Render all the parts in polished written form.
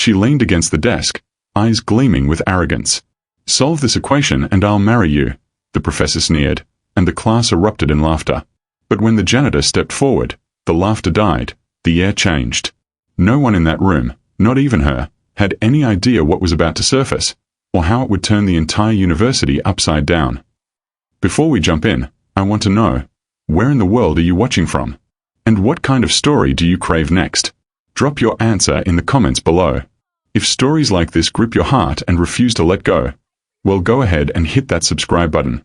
She leaned against the desk, eyes gleaming with arrogance. "Solve this equation and I'll marry you," the professor sneered, and the class erupted in laughter. But when the janitor stepped forward, the laughter died, the air changed. No one in that room, not even her, had any idea what was about to surface, or how it would turn the entire university upside down. "Before we jump in, I want to know, where in the world are you watching from? And what kind of story do you crave next? Drop your answer in the comments below. If stories like this grip your heart and refuse to let go, well, go ahead and hit that subscribe button.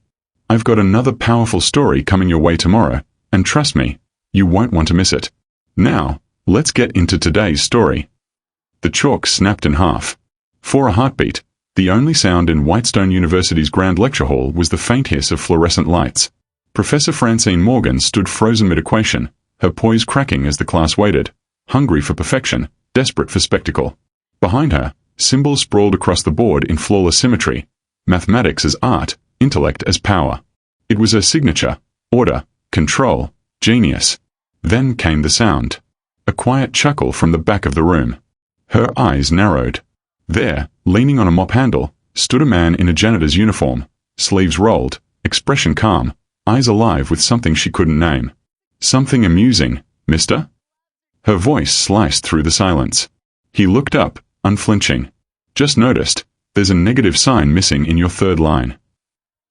I've got another powerful story coming your way tomorrow, and trust me, you won't want to miss it. Now, let's get into today's story." The chalk snapped in half. For a heartbeat, the only sound in Whitestone University's Grand Lecture Hall was the faint hiss of fluorescent lights. Professor Francine Morgan stood frozen mid-equation, her poise cracking as the class waited, hungry for perfection, desperate for spectacle. Behind her, symbols sprawled across the board in flawless symmetry, mathematics as art, intellect as power. It was her signature: order, control, genius. Then came the sound. A quiet chuckle from the back of the room. Her eyes narrowed. There, leaning on a mop handle, stood a man in a janitor's uniform, sleeves rolled, expression calm, eyes alive with something she couldn't name. "Something amusing, mister?" Her voice sliced through the silence. He looked up, unflinching. "Just noticed, there's a negative sign missing in your third line."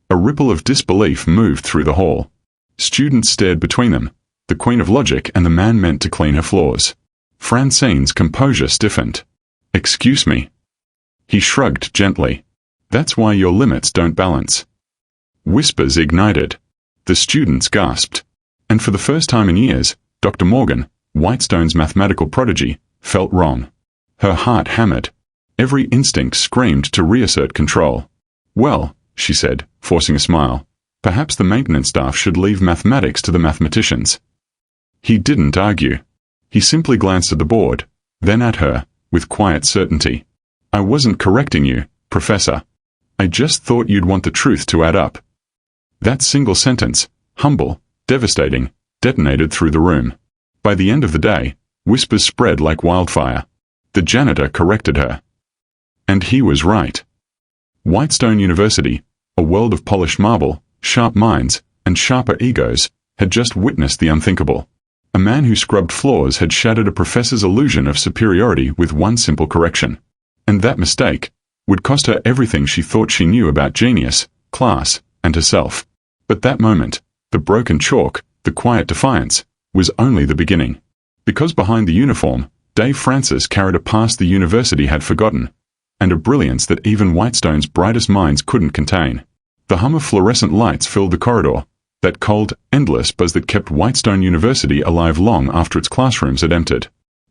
A ripple of disbelief moved through the hall. Students stared between them, the queen of logic and the man meant to clean her floors. Francine's composure stiffened. "Excuse me." He shrugged gently. "That's why your limits don't balance." Whispers ignited. The students gasped. And for the first time in years, Dr. Morgan, Whitestone's mathematical prodigy, felt wrong. Her heart hammered. Every instinct screamed to reassert control. "Well," she said, forcing a smile, "perhaps the maintenance staff should leave mathematics to the mathematicians." He didn't argue. He simply glanced at the board, then at her, with quiet certainty. "I wasn't correcting you, Professor. I just thought you'd want the truth to add up." That single sentence, humble, devastating, detonated through the room. By the end of the day, whispers spread like wildfire. The janitor corrected her. And he was right. Whitestone University, a world of polished marble, sharp minds, and sharper egos, had just witnessed the unthinkable. A man who scrubbed floors had shattered a professor's illusion of superiority with one simple correction. And that mistake would cost her everything she thought she knew about genius, class, and herself. But that moment, the broken chalk, the quiet defiance, was only the beginning. Because behind the uniform, Dave Francis carried a past the university had forgotten, and a brilliance that even Whitestone's brightest minds couldn't contain. The hum of fluorescent lights filled the corridor, that cold, endless buzz that kept Whitestone University alive long after its classrooms had emptied.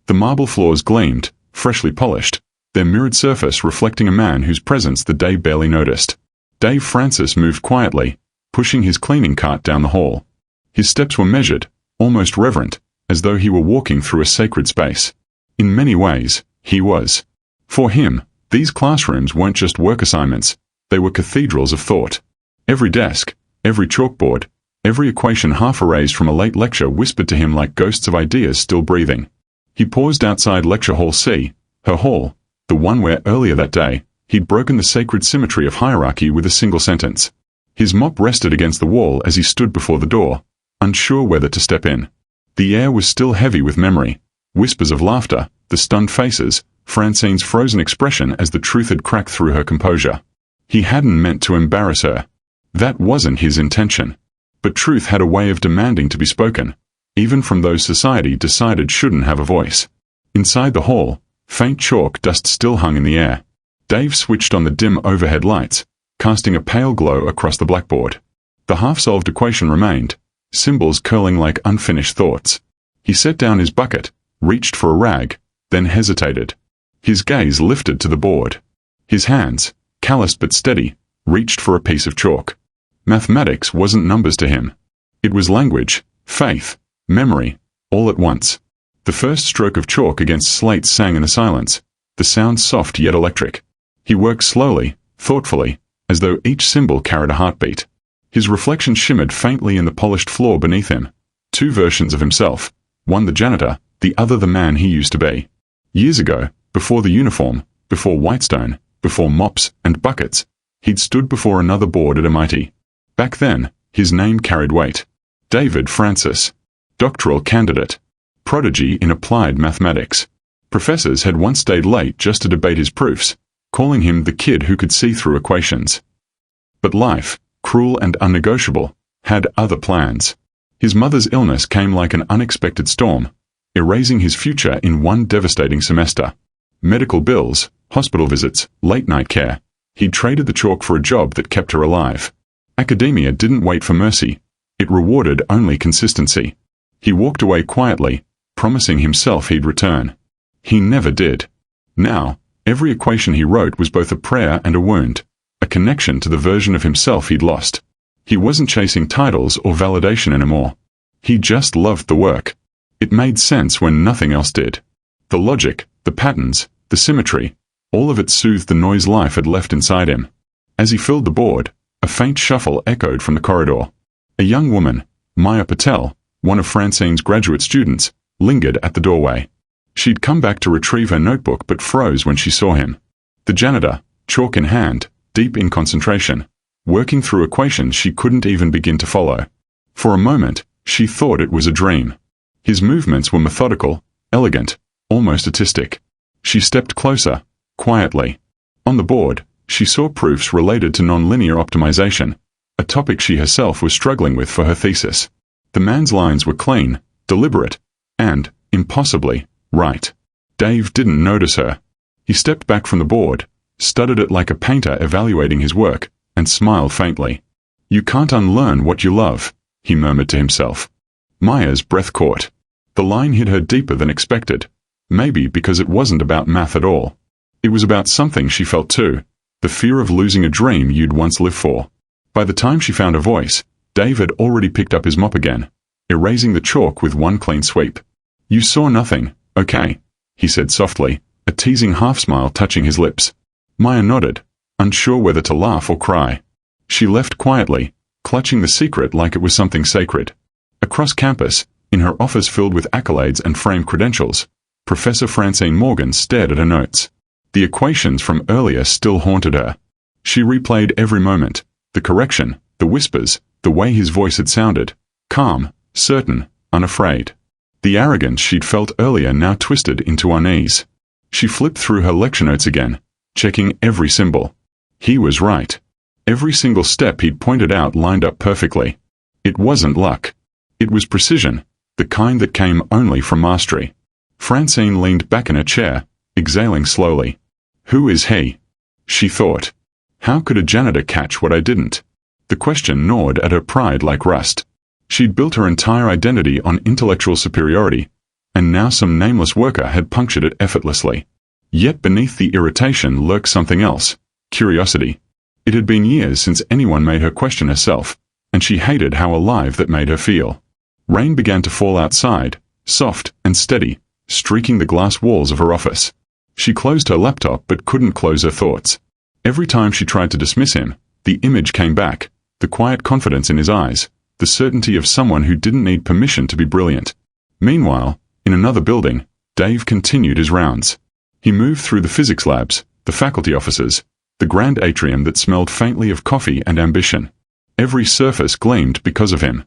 The marble floors gleamed, freshly polished, their mirrored surface reflecting a man whose presence the day barely noticed. Dave Francis moved quietly, pushing his cleaning cart down the hall. His steps were measured, almost reverent, as though he were walking through a sacred space. In many ways, he was. For him, these classrooms weren't just work assignments, they were cathedrals of thought. Every desk, every chalkboard, every equation half erased from a late lecture whispered to him like ghosts of ideas still breathing. He paused outside Lecture Hall C, her hall, the one where earlier that day, he'd broken the sacred symmetry of hierarchy with a single sentence. His mop rested against the wall as he stood before the door, unsure whether to step in. The air was still heavy with memory, whispers of laughter, the stunned faces, Francine's frozen expression as the truth had cracked through her composure. He hadn't meant to embarrass her. That wasn't his intention. But truth had a way of demanding to be spoken, even from those society decided shouldn't have a voice. Inside the hall, faint chalk dust still hung in the air. Dave switched on the dim overhead lights, casting a pale glow across the blackboard. The half-solved equation remained, symbols curling like unfinished thoughts. He set down his bucket, reached for a rag, then hesitated. His gaze lifted to the board. His hands, calloused but steady, reached for a piece of chalk. Mathematics wasn't numbers to him. It was language, faith, memory, all at once. The first stroke of chalk against slate sang in the silence, the sound soft yet electric. He worked slowly, thoughtfully, as though each symbol carried a heartbeat. His reflection shimmered faintly in the polished floor beneath him. Two versions of himself, one the janitor, the other the man he used to be. Years ago, Before the uniform, before Whitestone, before mops and buckets, he'd stood before another board at MIT. Back then, his name carried weight. David Francis. Doctoral candidate. Prodigy in applied mathematics. Professors had once stayed late just to debate his proofs, calling him the kid who could see through equations. But life, cruel and unnegotiable, had other plans. His mother's illness came like an unexpected storm, erasing his future in one devastating semester. Medical bills, hospital visits, late-night care. He'd traded the chalk for a job that kept her alive. Academia didn't wait for mercy. It rewarded only consistency. He walked away quietly, promising himself he'd return. He never did. Now, every equation he wrote was both a prayer and a wound, a connection to the version of himself he'd lost. He wasn't chasing titles or validation anymore. He just loved the work. It made sense when nothing else did. The logic, the patterns, the symmetry, all of it soothed the noise life had left inside him. As he filled the board, a faint shuffle echoed from the corridor. A young woman, Maya Patel, one of Francine's graduate students, lingered at the doorway. She'd come back to retrieve her notebook but froze when she saw him. The janitor, chalk in hand, deep in concentration, working through equations she couldn't even begin to follow. For a moment, she thought it was a dream. His movements were methodical, elegant, almost artistic. She stepped closer, quietly. On the board, she saw proofs related to nonlinear optimization, a topic she herself was struggling with for her thesis. The man's lines were clean, deliberate, and, impossibly, right. Dave didn't notice her. He stepped back from the board, studied it like a painter evaluating his work, and smiled faintly. "You can't unlearn what you love," he murmured to himself. Maya's breath caught. The line hit her deeper than expected, maybe because it wasn't about math at all. It was about something she felt too, the fear of losing a dream you'd once lived for. By the time she found her voice, Dave had already picked up his mop again, erasing the chalk with one clean sweep. "You saw nothing, okay," he said softly, a teasing half-smile touching his lips. Maya nodded, unsure whether to laugh or cry. She left quietly, clutching the secret like it was something sacred. Across campus, in her office filled with accolades and framed credentials, Professor Francine Morgan stared at her notes. The equations from earlier still haunted her. She replayed every moment, the correction, the whispers, the way his voice had sounded, calm, certain, unafraid. The arrogance she'd felt earlier now twisted into unease. She flipped through her lecture notes again, checking every symbol. He was right. Every single step he'd pointed out lined up perfectly. It wasn't luck. It was precision, the kind that came only from mastery. Francine leaned back in her chair, exhaling slowly. "Who is he?" she thought. How could a janitor catch what I didn't? The question gnawed at her pride like rust. She'd built her entire identity on intellectual superiority, and now some nameless worker had punctured it effortlessly. Yet beneath the irritation lurked something else, curiosity. It had been years since anyone made her question herself, and she hated how alive that made her feel. Rain began to fall outside, soft and steady, streaking the glass walls of her office. She closed her laptop but couldn't close her thoughts. Every time she tried to dismiss him, the image came back, the quiet confidence in his eyes, the certainty of someone who didn't need permission to be brilliant. Meanwhile, in another building, Dave continued his rounds. He moved through the physics labs, the faculty offices, the grand atrium that smelled faintly of coffee and ambition. Every surface gleamed because of him.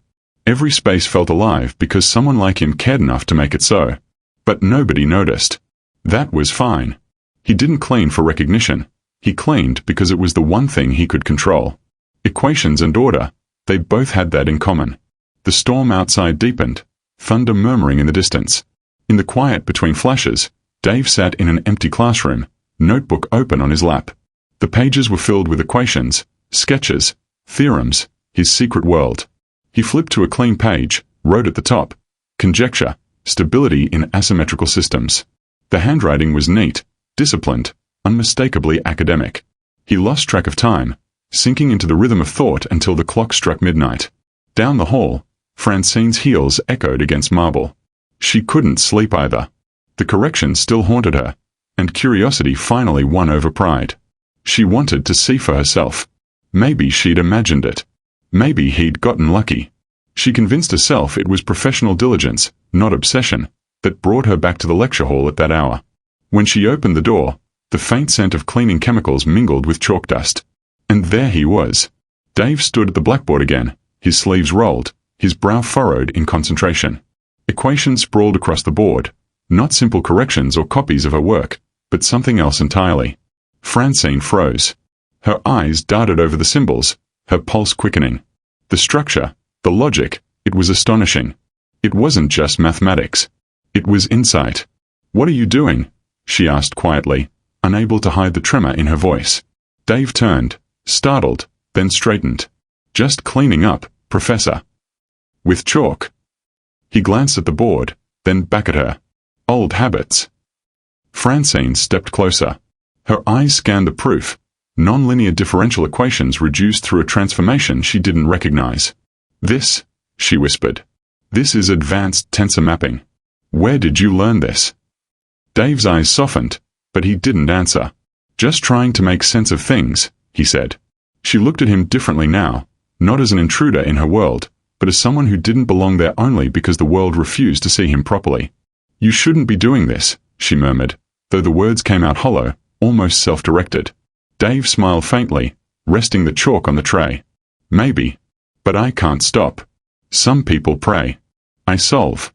Every space felt alive because someone like him cared enough to make it so. But nobody noticed. That was fine. He didn't clean for recognition. He cleaned because it was the one thing he could control. Equations and order, they both had that in common. The storm outside deepened, thunder murmuring in the distance. In the quiet between flashes, Dave sat in an empty classroom, notebook open on his lap. The pages were filled with equations, sketches, theorems, his secret world. He flipped to a clean page, wrote at the top, "Conjecture, stability in asymmetrical systems." The handwriting was neat, disciplined, unmistakably academic. He lost track of time, sinking into the rhythm of thought until the clock struck midnight. Down the hall, Francine's heels echoed against marble. She couldn't sleep either. The corrections still haunted her, and curiosity finally won over pride. She wanted to see for herself. Maybe she'd imagined it. Maybe he'd gotten lucky. She convinced herself it was professional diligence, not obsession, that brought her back to the lecture hall at that hour. When she opened the door, the faint scent of cleaning chemicals mingled with chalk dust. And there he was. Dave stood at the blackboard again, his sleeves rolled, his brow furrowed in concentration. Equations sprawled across the board, not simple corrections or copies of her work, but something else entirely. Francine froze. Her eyes darted over the symbols, her pulse quickening. The structure, the logic, it was astonishing. It wasn't just mathematics. It was insight. "What are you doing?" she asked quietly, unable to hide the tremor in her voice. Dave turned, startled, then straightened. "Just cleaning up, Professor." "With chalk?" He glanced at the board, then back at her. "Old habits." Francine stepped closer. Her eyes scanned the proof, non-linear differential equations reduced through a transformation she didn't recognize. "This," she whispered. "This is advanced tensor mapping. Where did you learn this?" Dave's eyes softened, but he didn't answer. "Just trying to make sense of things," he said. She looked at him differently now, not as an intruder in her world, but as someone who didn't belong there only because the world refused to see him properly. "You shouldn't be doing this," she murmured, though the words came out hollow, almost self-directed. Dave smiled faintly, resting the chalk on the tray. "Maybe. But I can't stop. Some people pray. I solve."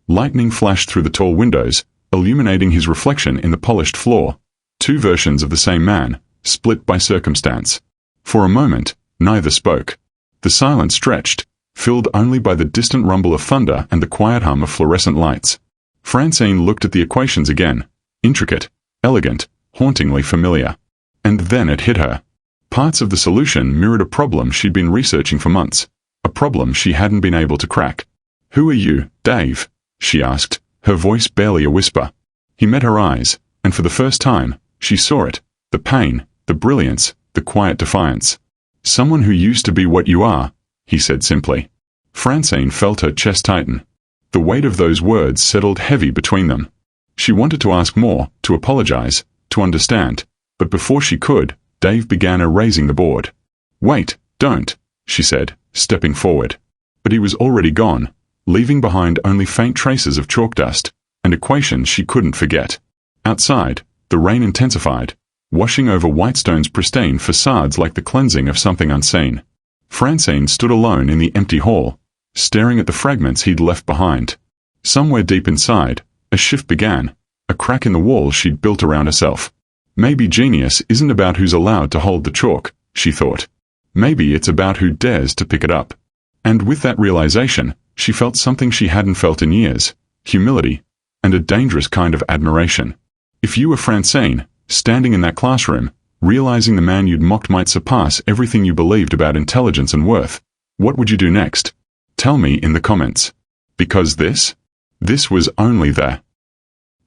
Lightning flashed through the tall windows, illuminating his reflection in the polished floor. Two versions of the same man, split by circumstance. For a moment, neither spoke. The silence stretched, filled only by the distant rumble of thunder and the quiet hum of fluorescent lights. Francine looked at the equations again, intricate, elegant, hauntingly familiar. And then it hit her. Parts of the solution mirrored a problem she'd been researching for months, a problem she hadn't been able to crack. "Who are you, Dave?" she asked, her voice barely a whisper. He met her eyes, and for the first time, she saw it, the pain, the brilliance, the quiet defiance. "Someone who used to be what you are," he said simply. Francine felt her chest tighten. The weight of those words settled heavy between them. She wanted to ask more, to apologize, to understand, but before she could, Dave began erasing the board. "Wait, don't," she said, stepping forward. But he was already gone, leaving behind only faint traces of chalk dust, and equations she couldn't forget. Outside, the rain intensified, washing over Whitestone's pristine facades like the cleansing of something unseen. Francine stood alone in the empty hall, staring at the fragments he'd left behind. Somewhere deep inside, a shift began, a crack in the wall she'd built around herself. Maybe genius isn't about who's allowed to hold the chalk, she thought. Maybe it's about who dares to pick it up. And with that realization, she felt something she hadn't felt in years, humility, and a dangerous kind of admiration. If you were Francine, standing in that classroom, realizing the man you'd mocked might surpass everything you believed about intelligence and worth, what would you do next? Tell me in the comments. Because this was only the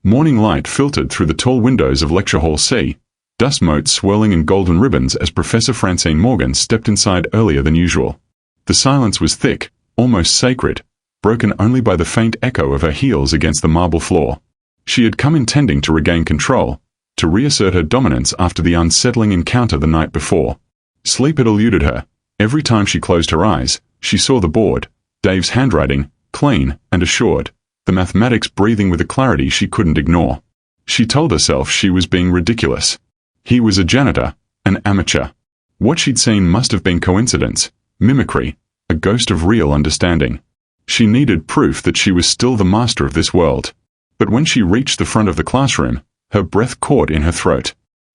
morning light filtered through the tall windows of Lecture Hall C, dust motes swirling in golden ribbons as Professor Francine Morgan stepped inside earlier than usual. The silence was thick, almost sacred, broken only by the faint echo of her heels against the marble floor. She had come intending to regain control, to reassert her dominance after the unsettling encounter the night before. Sleep had eluded her. Every time she closed her eyes, she saw the board, Dave's handwriting, clean and assured, the mathematics breathing with a clarity she couldn't ignore. She told herself she was being ridiculous. He was a janitor, an amateur. What she'd seen must have been coincidence, mimicry, a ghost of real understanding. She needed proof that she was still the master of this world. But when she reached the front of the classroom, her breath caught in her throat.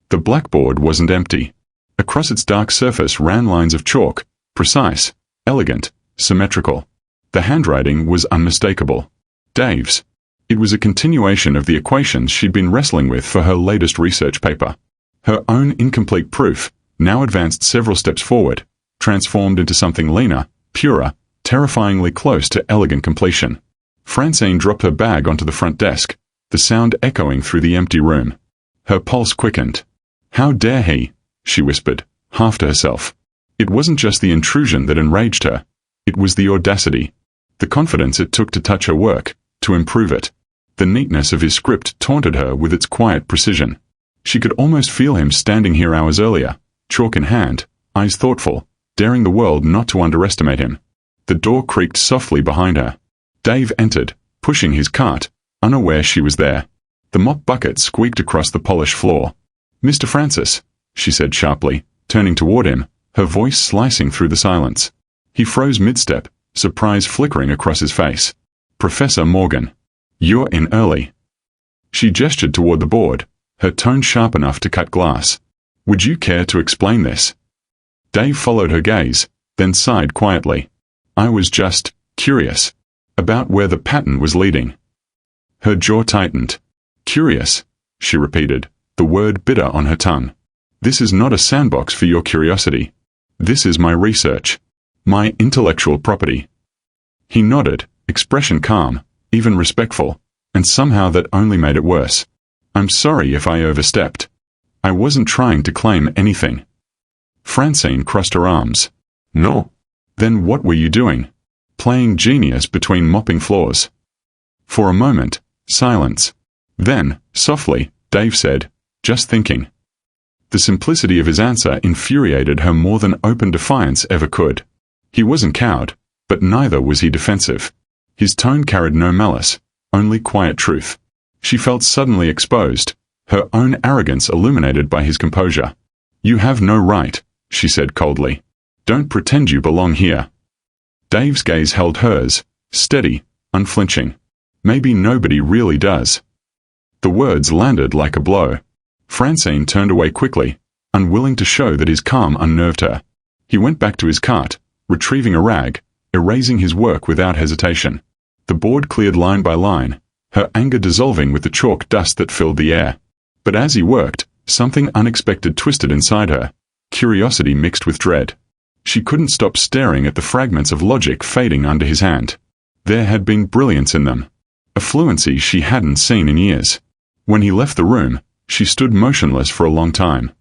The blackboard wasn't empty. Across its dark surface ran lines of chalk, precise, elegant, symmetrical. The handwriting was unmistakable. Dave's. It was a continuation of the equations she'd been wrestling with for her latest research paper. Her own incomplete proof, now advanced several steps forward, transformed into something leaner, purer, terrifyingly close to elegant completion. Francine dropped her bag onto the front desk, the sound echoing through the empty room. Her pulse quickened. "How dare he?" she whispered, half to herself. It wasn't just the intrusion that enraged her. It was the audacity, the confidence it took to touch her work, to improve it. The neatness of his script taunted her with its quiet precision. She could almost feel him standing here hours earlier, chalk in hand, eyes thoughtful, daring the world not to underestimate him. The door creaked softly behind her. Dave entered, pushing his cart, unaware she was there. The mop bucket squeaked across the polished floor. "Mr. Francis," she said sharply, turning toward him, her voice slicing through the silence. He froze mid-step, surprise flickering across his face. "Professor Morgan. You're in early." She gestured toward the board, her tone sharp enough to cut glass. "Would you care to explain this?" Dave followed her gaze, then sighed quietly. "I was just curious about where the pattern was leading." Her jaw tightened. "Curious," she repeated, the word bitter on her tongue. "This is not a sandbox for your curiosity. This is my research. My intellectual property." He nodded, expression calm, even respectful, and somehow that only made it worse. "I'm sorry if I overstepped. I wasn't trying to claim anything." Francine crossed her arms. "No. Then what were you doing? Playing genius between mopping floors?" For a moment, silence. Then, softly, Dave said, "Just thinking." The simplicity of his answer infuriated her more than open defiance ever could. He wasn't cowed, but neither was he defensive. His tone carried no malice, only quiet truth. She felt suddenly exposed, her own arrogance illuminated by his composure. "You have no right," she said coldly. "Don't pretend you belong here." Dave's gaze held hers, steady, unflinching. "Maybe nobody really does." The words landed like a blow. Francine turned away quickly, unwilling to show that his calm unnerved her. He went back to his cart, retrieving a rag, erasing his work without hesitation. The board cleared line by line, her anger dissolving with the chalk dust that filled the air. But as he worked, something unexpected twisted inside her, curiosity mixed with dread. She couldn't stop staring at the fragments of logic fading under his hand. There had been brilliance in them, a fluency she hadn't seen in years. When he left the room, she stood motionless for a long time.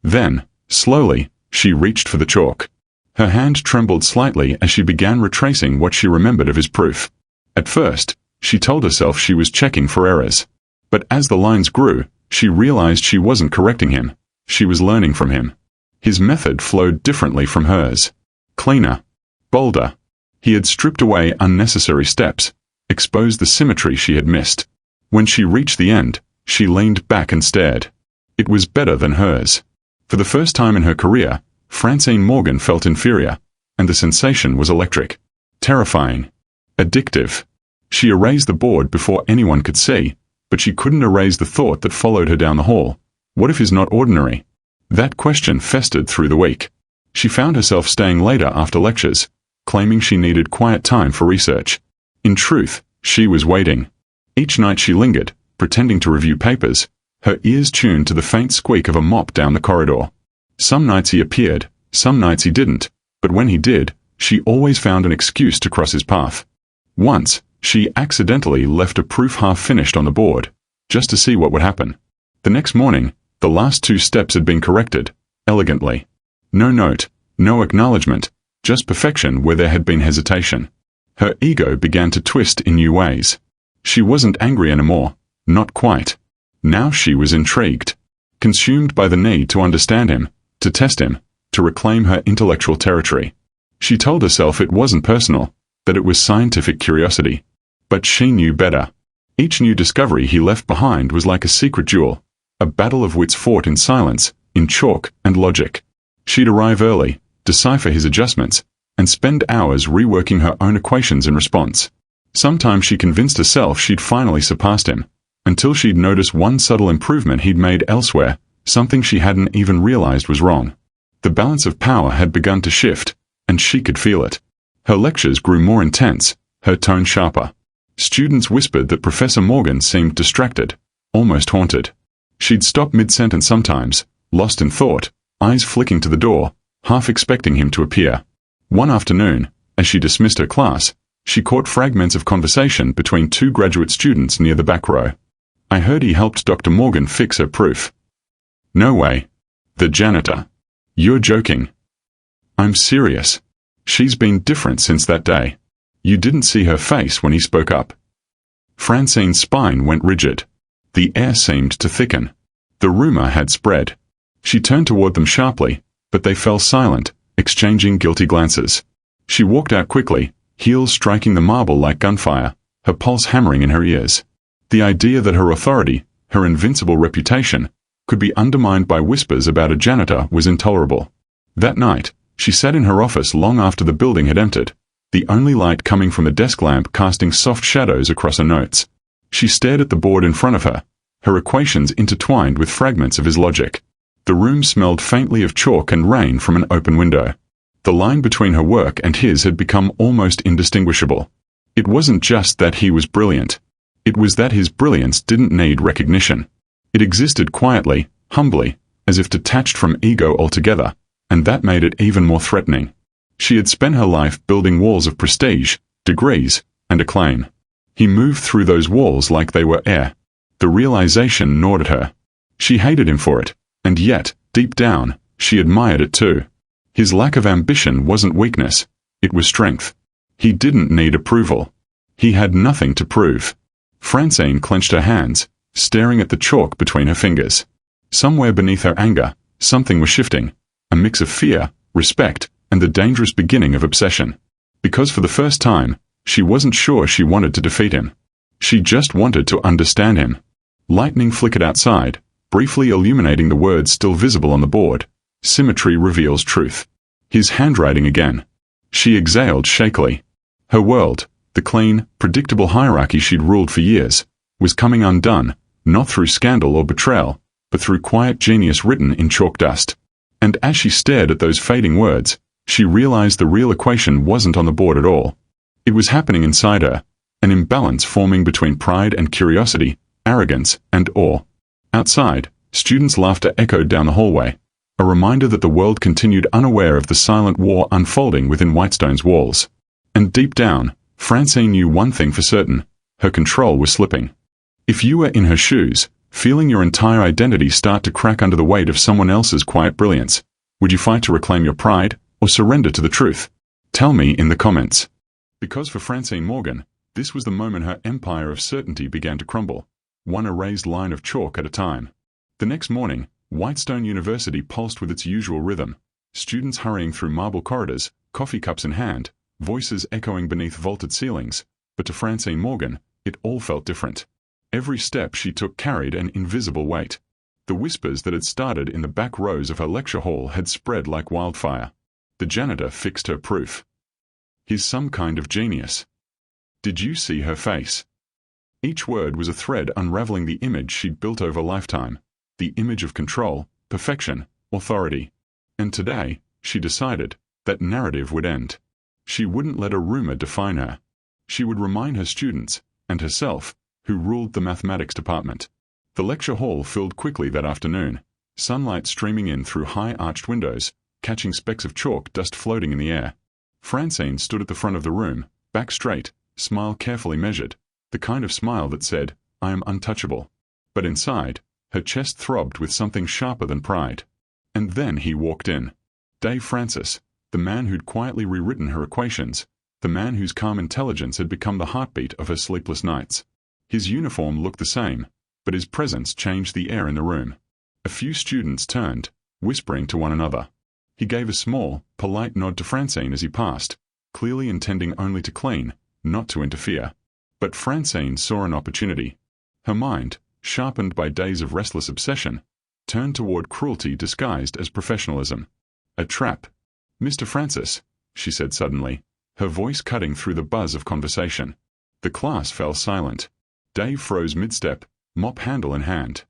Then, slowly, she reached for the chalk. Her hand trembled slightly as she began retracing what she remembered of his proof. At first, she told herself she was checking for errors. But as the lines grew, she realized she wasn't correcting him. She was learning from him. His method flowed differently from hers. Cleaner. Bolder. He had stripped away unnecessary steps, exposed the symmetry she had missed. When she reached the end, she leaned back and stared. It was better than hers. For the first time in her career, Francine Morgan felt inferior, and the sensation was electric. Terrifying. Addictive. She erased the board before anyone could see, but she couldn't erase the thought that followed her down the hall. What if he's not ordinary? That question festered through the week. She found herself staying later after lectures, claiming she needed quiet time for research. In truth, she was waiting. Each night she lingered, pretending to review papers, her ears tuned to the faint squeak of a mop down the corridor. Some nights he appeared, some nights he didn't, but when he did, she always found an excuse to cross his path. Once, she accidentally left a proof half-finished on the board, just to see what would happen. The next morning, the last 2 steps had been corrected, elegantly. No note, no acknowledgement, just perfection where there had been hesitation. Her ego began to twist in new ways. She wasn't angry anymore, not quite. Now she was intrigued, consumed by the need to understand him, to test him, to reclaim her intellectual territory. She told herself it wasn't personal, that it was scientific curiosity. But she knew better. Each new discovery he left behind was like a secret duel, a battle of wits fought in silence, in chalk and logic. She'd arrive early, decipher his adjustments, and spend hours reworking her own equations in response. Sometimes she convinced herself she'd finally surpassed him, until she'd noticed one subtle improvement he'd made elsewhere, something she hadn't even realized was wrong. The balance of power had begun to shift, and she could feel it. Her lectures grew more intense, her tone sharper. Students whispered that Professor Morgan seemed distracted, almost haunted. She'd stop mid-sentence sometimes, lost in thought, eyes flicking to the door, half expecting him to appear. One afternoon, as she dismissed her class, she caught fragments of conversation between 2 graduate students near the back row. "I heard he helped Dr. Morgan fix her proof." "No way. The janitor. You're joking." "I'm serious. She's been different since that day. You didn't see her face when he spoke up." Francine's spine went rigid. The air seemed to thicken. The rumor had spread. She turned toward them sharply, but they fell silent, exchanging guilty glances. She walked out quickly, heels striking the marble like gunfire, her pulse hammering in her ears. The idea that her authority, her invincible reputation, could be undermined by whispers about a janitor was intolerable. That night, she sat in her office long after the building had emptied, the only light coming from a desk lamp casting soft shadows across her notes. She stared at the board in front of her, her equations intertwined with fragments of his logic. The room smelled faintly of chalk and rain from an open window. The line between her work and his had become almost indistinguishable. It wasn't just that he was brilliant. It was that his brilliance didn't need recognition. It existed quietly, humbly, as if detached from ego altogether, and that made it even more threatening. She had spent her life building walls of prestige, degrees, and acclaim. He moved through those walls like they were air. The realization gnawed at her. She hated him for it, and yet, deep down, she admired it too. His lack of ambition wasn't weakness, it was strength. He didn't need approval. He had nothing to prove. Francine clenched her hands, staring at the chalk between her fingers. Somewhere beneath her anger, something was shifting, a mix of fear, respect, and the dangerous beginning of obsession. Because for the first time, she wasn't sure she wanted to defeat him. She just wanted to understand him. Lightning flickered outside, briefly illuminating the words still visible on the board. Symmetry reveals truth. His handwriting again. She exhaled shakily. Her world, the clean, predictable hierarchy she'd ruled for years, was coming undone, not through scandal or betrayal, but through quiet genius written in chalk dust. And as she stared at those fading words, she realized the real equation wasn't on the board at all. It was happening inside her, an imbalance forming between pride and curiosity, arrogance and awe. Outside, students' laughter echoed down the hallway, a reminder that the world continued unaware of the silent war unfolding within Whitestone's walls. And deep down, Francine knew one thing for certain: her control was slipping. If you were in her shoes, feeling your entire identity start to crack under the weight of someone else's quiet brilliance, would you fight to reclaim your pride, or surrender to the truth? Tell me in the comments. Because for Francine Morgan, this was the moment her empire of certainty began to crumble, one erased line of chalk at a time. The next morning, Whitestone University pulsed with its usual rhythm, students hurrying through marble corridors, coffee cups in hand, voices echoing beneath vaulted ceilings, but to Francine Morgan, it all felt different. Every step she took carried an invisible weight. The whispers that had started in the back rows of her lecture hall had spread like wildfire. The janitor fixed her proof. He's some kind of genius. Did you see her face? Each word was a thread unraveling the image she'd built over a lifetime, the image of control, perfection, authority. And today, she decided, that narrative would end. She wouldn't let a rumor define her. She would remind her students, and herself, who ruled the mathematics department. The lecture hall filled quickly that afternoon, sunlight streaming in through high-arched windows, catching specks of chalk dust floating in the air. Francine stood at the front of the room, back straight, smile carefully measured, the kind of smile that said, "I am untouchable." But inside, her chest throbbed with something sharper than pride. And then he walked in. Dave Francis, the man who'd quietly rewritten her equations, the man whose calm intelligence had become the heartbeat of her sleepless nights. His uniform looked the same, but his presence changed the air in the room. A few students turned, whispering to one another. He gave a small, polite nod to Francine as he passed, clearly intending only to clean, not to interfere. But Francine saw an opportunity. Her mind, sharpened by days of restless obsession, turned toward cruelty disguised as professionalism. A trap. "Mr. Francis," she said suddenly, her voice cutting through the buzz of conversation. The class fell silent. Dave froze mid-step, mop handle in hand.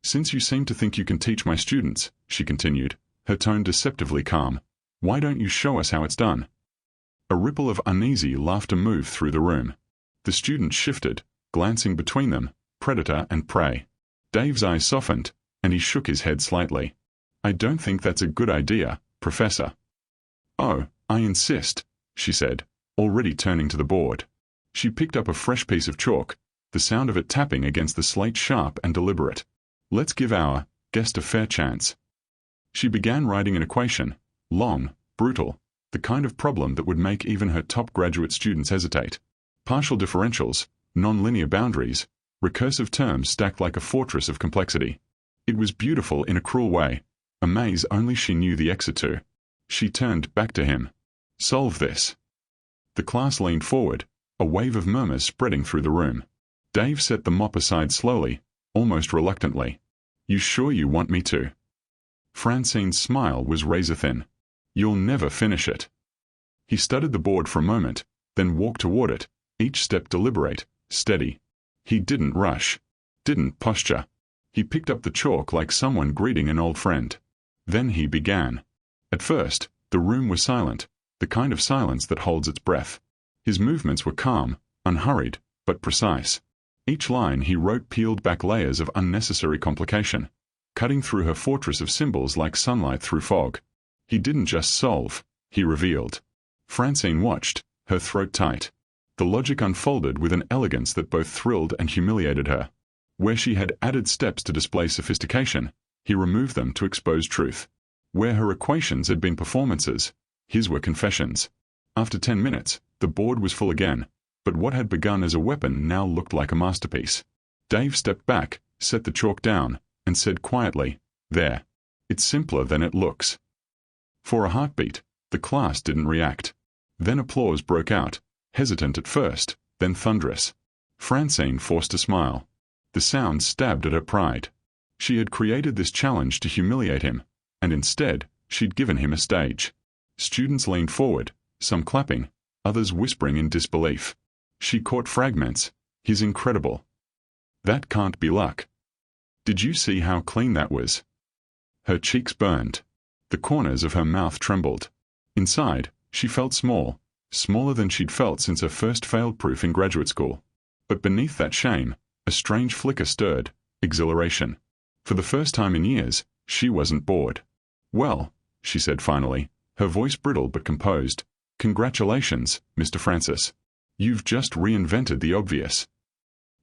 "Since you seem to think you can teach my students," she continued, her tone deceptively calm, "why don't you show us how it's done?" A ripple of uneasy laughter moved through the room. The students shifted, glancing between them, predator and prey. Dave's eyes softened, and he shook his head slightly. "I don't think that's a good idea, Professor." "Oh, I insist," she said, already turning to the board. She picked up a fresh piece of chalk, the sound of it tapping against the slate sharp and deliberate. "Let's give our guest a fair chance." She began writing an equation, long, brutal, the kind of problem that would make even her top graduate students hesitate. Partial differentials, non-linear boundaries, recursive terms stacked like a fortress of complexity. It was beautiful in a cruel way, a maze only she knew the exit to. She turned back to him. "Solve this." The class leaned forward, a wave of murmurs spreading through the room. Dave set the mop aside slowly, almost reluctantly. You sure you want me to? Francine's smile was razor-thin. You'll never finish it. He studied the board for a moment, then walked toward it, each step deliberate, steady. He didn't rush, didn't posture. He picked up the chalk like someone greeting an old friend. Then he began. At first, the room was silent, the kind of silence that holds its breath. His movements were calm, unhurried, but precise. Each line he wrote peeled back layers of unnecessary complication, cutting through her fortress of symbols like sunlight through fog. He didn't just solve, he revealed. Francine watched, her throat tight. The logic unfolded with an elegance that both thrilled and humiliated her. Where she had added steps to display sophistication, he removed them to expose truth. Where her equations had been performances, his were confessions. After 10 minutes, the board was full again, but what had begun as a weapon now looked like a masterpiece. Dave stepped back, set the chalk down, and said quietly, "There. It's simpler than it looks." For a heartbeat, the class didn't react. Then applause broke out, hesitant at first, then thunderous. Francine forced a smile. The sound stabbed at her pride. She had created this challenge to humiliate him, and instead, she'd given him a stage. Students leaned forward, some clapping, others whispering in disbelief. She caught fragments. He's incredible. That can't be luck. Did you see how clean that was? Her cheeks burned. The corners of her mouth trembled. Inside, she felt small, smaller than she'd felt since her first failed proof in graduate school. But beneath that shame, a strange flicker stirred, exhilaration. For the first time in years, she wasn't bored. "Well," she said finally, her voice brittle but composed, "congratulations, Mr. Francis. You've just reinvented the obvious."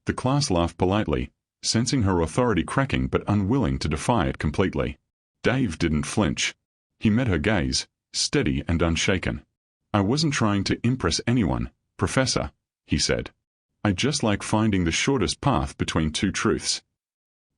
The class laughed politely, sensing her authority cracking but unwilling to defy it completely. Dave didn't flinch. He met her gaze, steady and unshaken. "I wasn't trying to impress anyone, Professor," he said. "I just like finding the shortest path between two truths."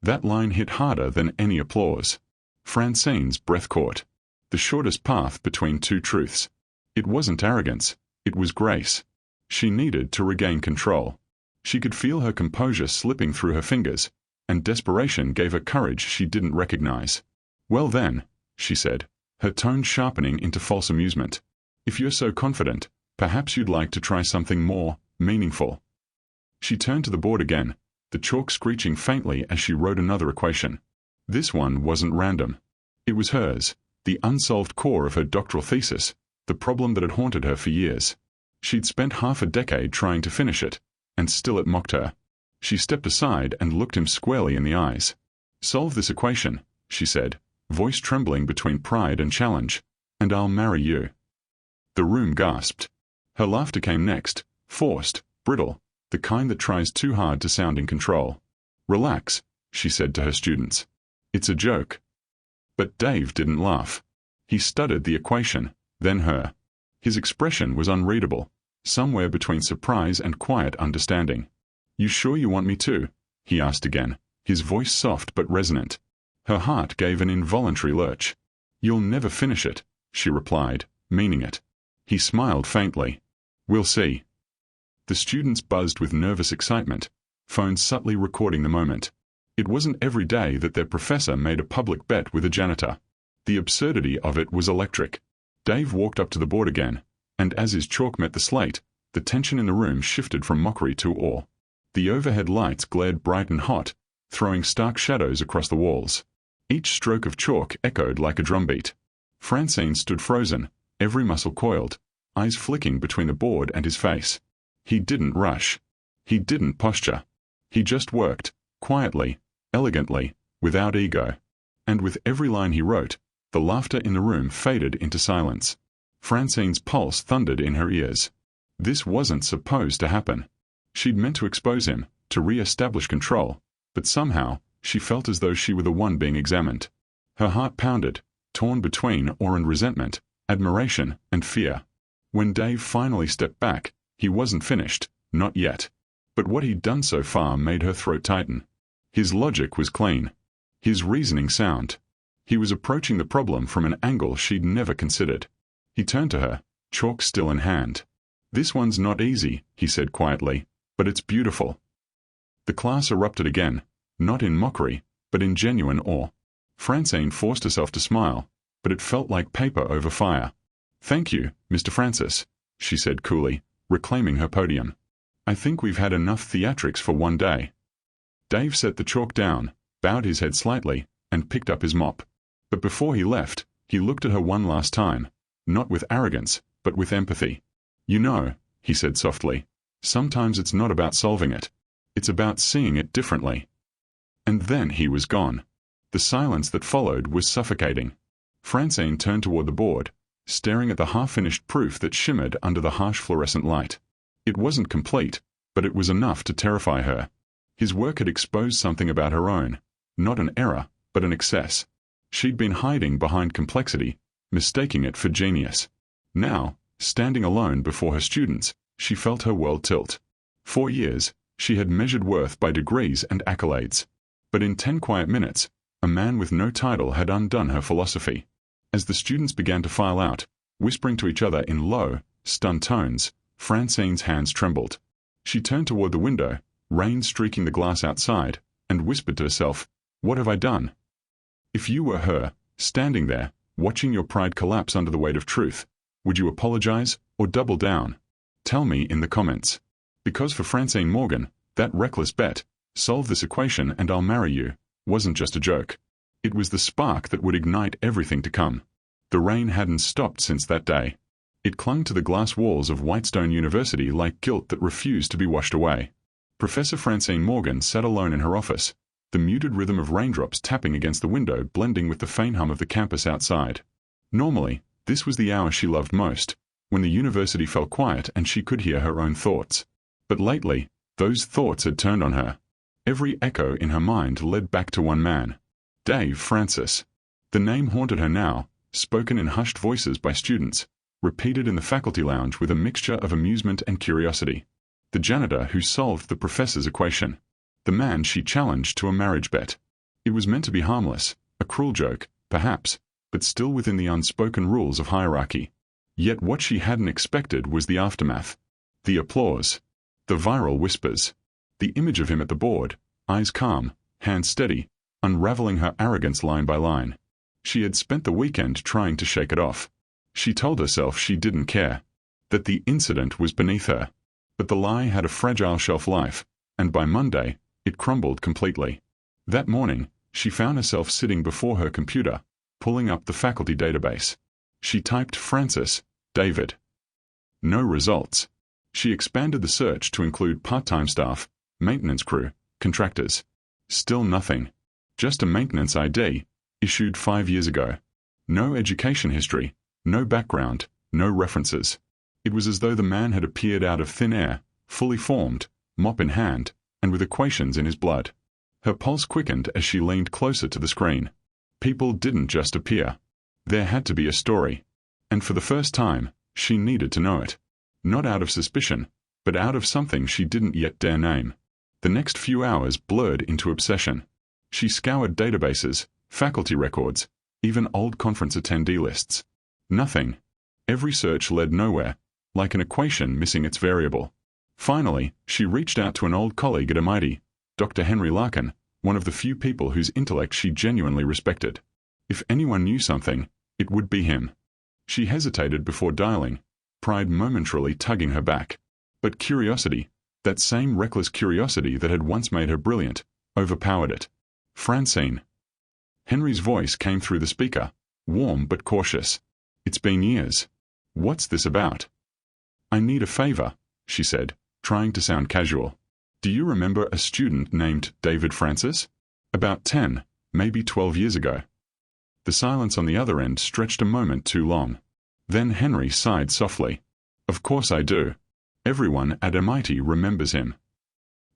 That line hit harder than any applause. Francine's breath caught. The shortest path between two truths. It wasn't arrogance, it was grace. She needed to regain control. She could feel her composure slipping through her fingers, and desperation gave her courage she didn't recognize. "Well then," she said, her tone sharpening into false amusement, "if you're so confident, perhaps you'd like to try something more meaningful." She turned to the board again, the chalk screeching faintly as she wrote another equation. This one wasn't random. It was hers, the unsolved core of her doctoral thesis, the problem that had haunted her for years. She'd spent half a decade trying to finish it, and still it mocked her. She stepped aside and looked him squarely in the eyes. "Solve this equation," she said, voice trembling between pride and challenge, "and I'll marry you." The room gasped. Her laughter came next, forced, brittle, the kind that tries too hard to sound in control. "Relax," she said to her students. "It's a joke." But Dave didn't laugh. He studied the equation, then her. His expression was unreadable, somewhere between surprise and quiet understanding. "You sure you want me to?" he asked again, his voice soft but resonant. Her heart gave an involuntary lurch. "You'll never finish it," she replied, meaning it. He smiled faintly. "We'll see." The students buzzed with nervous excitement, phones subtly recording the moment. It wasn't every day that their professor made a public bet with a janitor. The absurdity of it was electric. Dave walked up to the board again, and as his chalk met the slate, the tension in the room shifted from mockery to awe. The overhead lights glared bright and hot, throwing stark shadows across the walls. Each stroke of chalk echoed like a drumbeat. Francine stood frozen, every muscle coiled, eyes flicking between the board and his face. He didn't rush. He didn't posture. He just worked, quietly, elegantly, without ego. And with every line he wrote, the laughter in the room faded into silence. Francine's pulse thundered in her ears. This wasn't supposed to happen. She'd meant to expose him, to re-establish control, but somehow, she felt as though she were the one being examined. Her heart pounded, torn between awe and resentment, admiration and fear. When Dave finally stepped back, he wasn't finished, not yet. But what he'd done so far made her throat tighten. His logic was clean. His reasoning sound. He was approaching the problem from an angle she'd never considered. He turned to her, chalk still in hand. "This one's not easy," he said quietly, "but it's beautiful." The class erupted again, not in mockery, but in genuine awe. Francine forced herself to smile, but it felt like paper over fire. "Thank you, Mr. Francis," she said coolly, reclaiming her podium. "I think we've had enough theatrics for one day." Dave set the chalk down, bowed his head slightly, and picked up his mop. But before he left, he looked at her one last time, not with arrogance, but with empathy. "You know," he said softly, "sometimes it's not about solving it. It's about seeing it differently." And then he was gone. The silence that followed was suffocating. Francine turned toward the board, staring at the half-finished proof that shimmered under the harsh fluorescent light. It wasn't complete, but it was enough to terrify her. His work had exposed something about her own, not an error, but an excess. She'd been hiding behind complexity, mistaking it for genius. Now, standing alone before her students, she felt her world tilt. For years, she had measured worth by degrees and accolades. But in 10 quiet minutes, a man with no title had undone her philosophy. As the students began to file out, whispering to each other in low, stunned tones, Francine's hands trembled. She turned toward the window, rain streaking the glass outside, and whispered to herself, "What have I done?" If you were her, standing there, watching your pride collapse under the weight of truth, would you apologize or double down? Tell me in the comments. Because for Francine Morgan, that reckless bet, "Solve this equation and I'll marry you," wasn't just a joke. It was the spark that would ignite everything to come. The rain hadn't stopped since that day. It clung to the glass walls of Whitestone University like guilt that refused to be washed away. Professor Francine Morgan sat alone in her office, the muted rhythm of raindrops tapping against the window blending with the faint hum of the campus outside. Normally, this was the hour she loved most, when the university fell quiet and she could hear her own thoughts. But lately, those thoughts had turned on her. Every echo in her mind led back to one man. Dave Francis. The name haunted her now, spoken in hushed voices by students, repeated in the faculty lounge with a mixture of amusement and curiosity. The janitor who solved the professor's equation. The man she challenged to a marriage bet. It was meant to be harmless, a cruel joke, perhaps, but still within the unspoken rules of hierarchy. Yet what she hadn't expected was the aftermath. The applause. The viral whispers. The image of him at the board, eyes calm, hands steady, unraveling her arrogance line by line. She had spent the weekend trying to shake it off. She told herself she didn't care, that the incident was beneath her. But the lie had a fragile shelf life, and by Monday, it crumbled completely. That morning, she found herself sitting before her computer, pulling up the faculty database. She typed Francis, David. No results. She expanded the search to include part-time staff, maintenance crew, contractors. Still nothing. Just a maintenance ID, issued 5 years ago. No education history, no background, no references. It was as though the man had appeared out of thin air, fully formed, mop in hand, and with equations in his blood. Her pulse quickened as she leaned closer to the screen. People didn't just appear. There had to be a story. And for the first time, she needed to know it. Not out of suspicion, but out of something she didn't yet dare name. The next few hours blurred into obsession. She scoured databases, faculty records, even old conference attendee lists. Nothing. Every search led nowhere, like an equation missing its variable. Finally, she reached out to an old colleague at MIT, Dr. Henry Larkin, one of the few people whose intellect she genuinely respected. If anyone knew something, it would be him. She hesitated before dialing, pride momentarily tugging her back. But curiosity, that same reckless curiosity that had once made her brilliant, overpowered it. Francine. Henry's voice came through the speaker, warm but cautious. "It's been years. What's this about?" "I need a favor," she said, trying to sound casual. "Do you remember a student named David Francis? About 10, maybe 12 years ago." The silence on the other end stretched a moment too long. Then Henry sighed softly. "Of course I do. Everyone at MIT remembers him."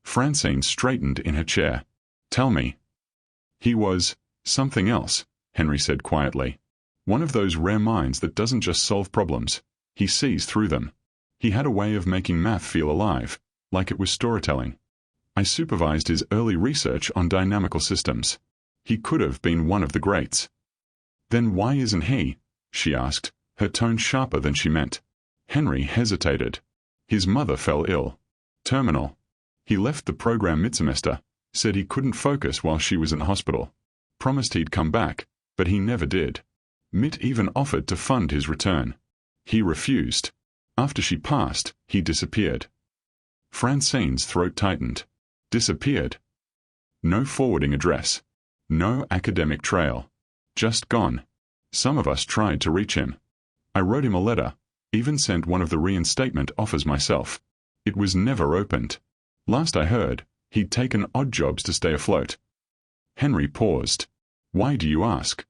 Francine straightened in her chair. "Tell me." "He was something else," Henry said quietly. "One of those rare minds that doesn't just solve problems. He sees through them. He had a way of making math feel alive, like it was storytelling. I supervised his early research on dynamical systems. He could have been one of the greats." "Then why isn't he?" she asked, her tone sharper than she meant. Henry hesitated. His mother fell ill. Terminal. He left the program mid-semester, Said he couldn't focus while she was in the hospital. Promised he'd come back, but he never did. Mitt even offered to fund his return. He refused. After she passed, he disappeared. Francine's throat tightened. Disappeared. No forwarding address. No academic trail. Just gone. Some of us tried to reach him. I wrote him a letter, even sent one of the reinstatement offers myself. It was never opened. Last I heard, he'd taken odd jobs to stay afloat. Henry paused. Why do you ask?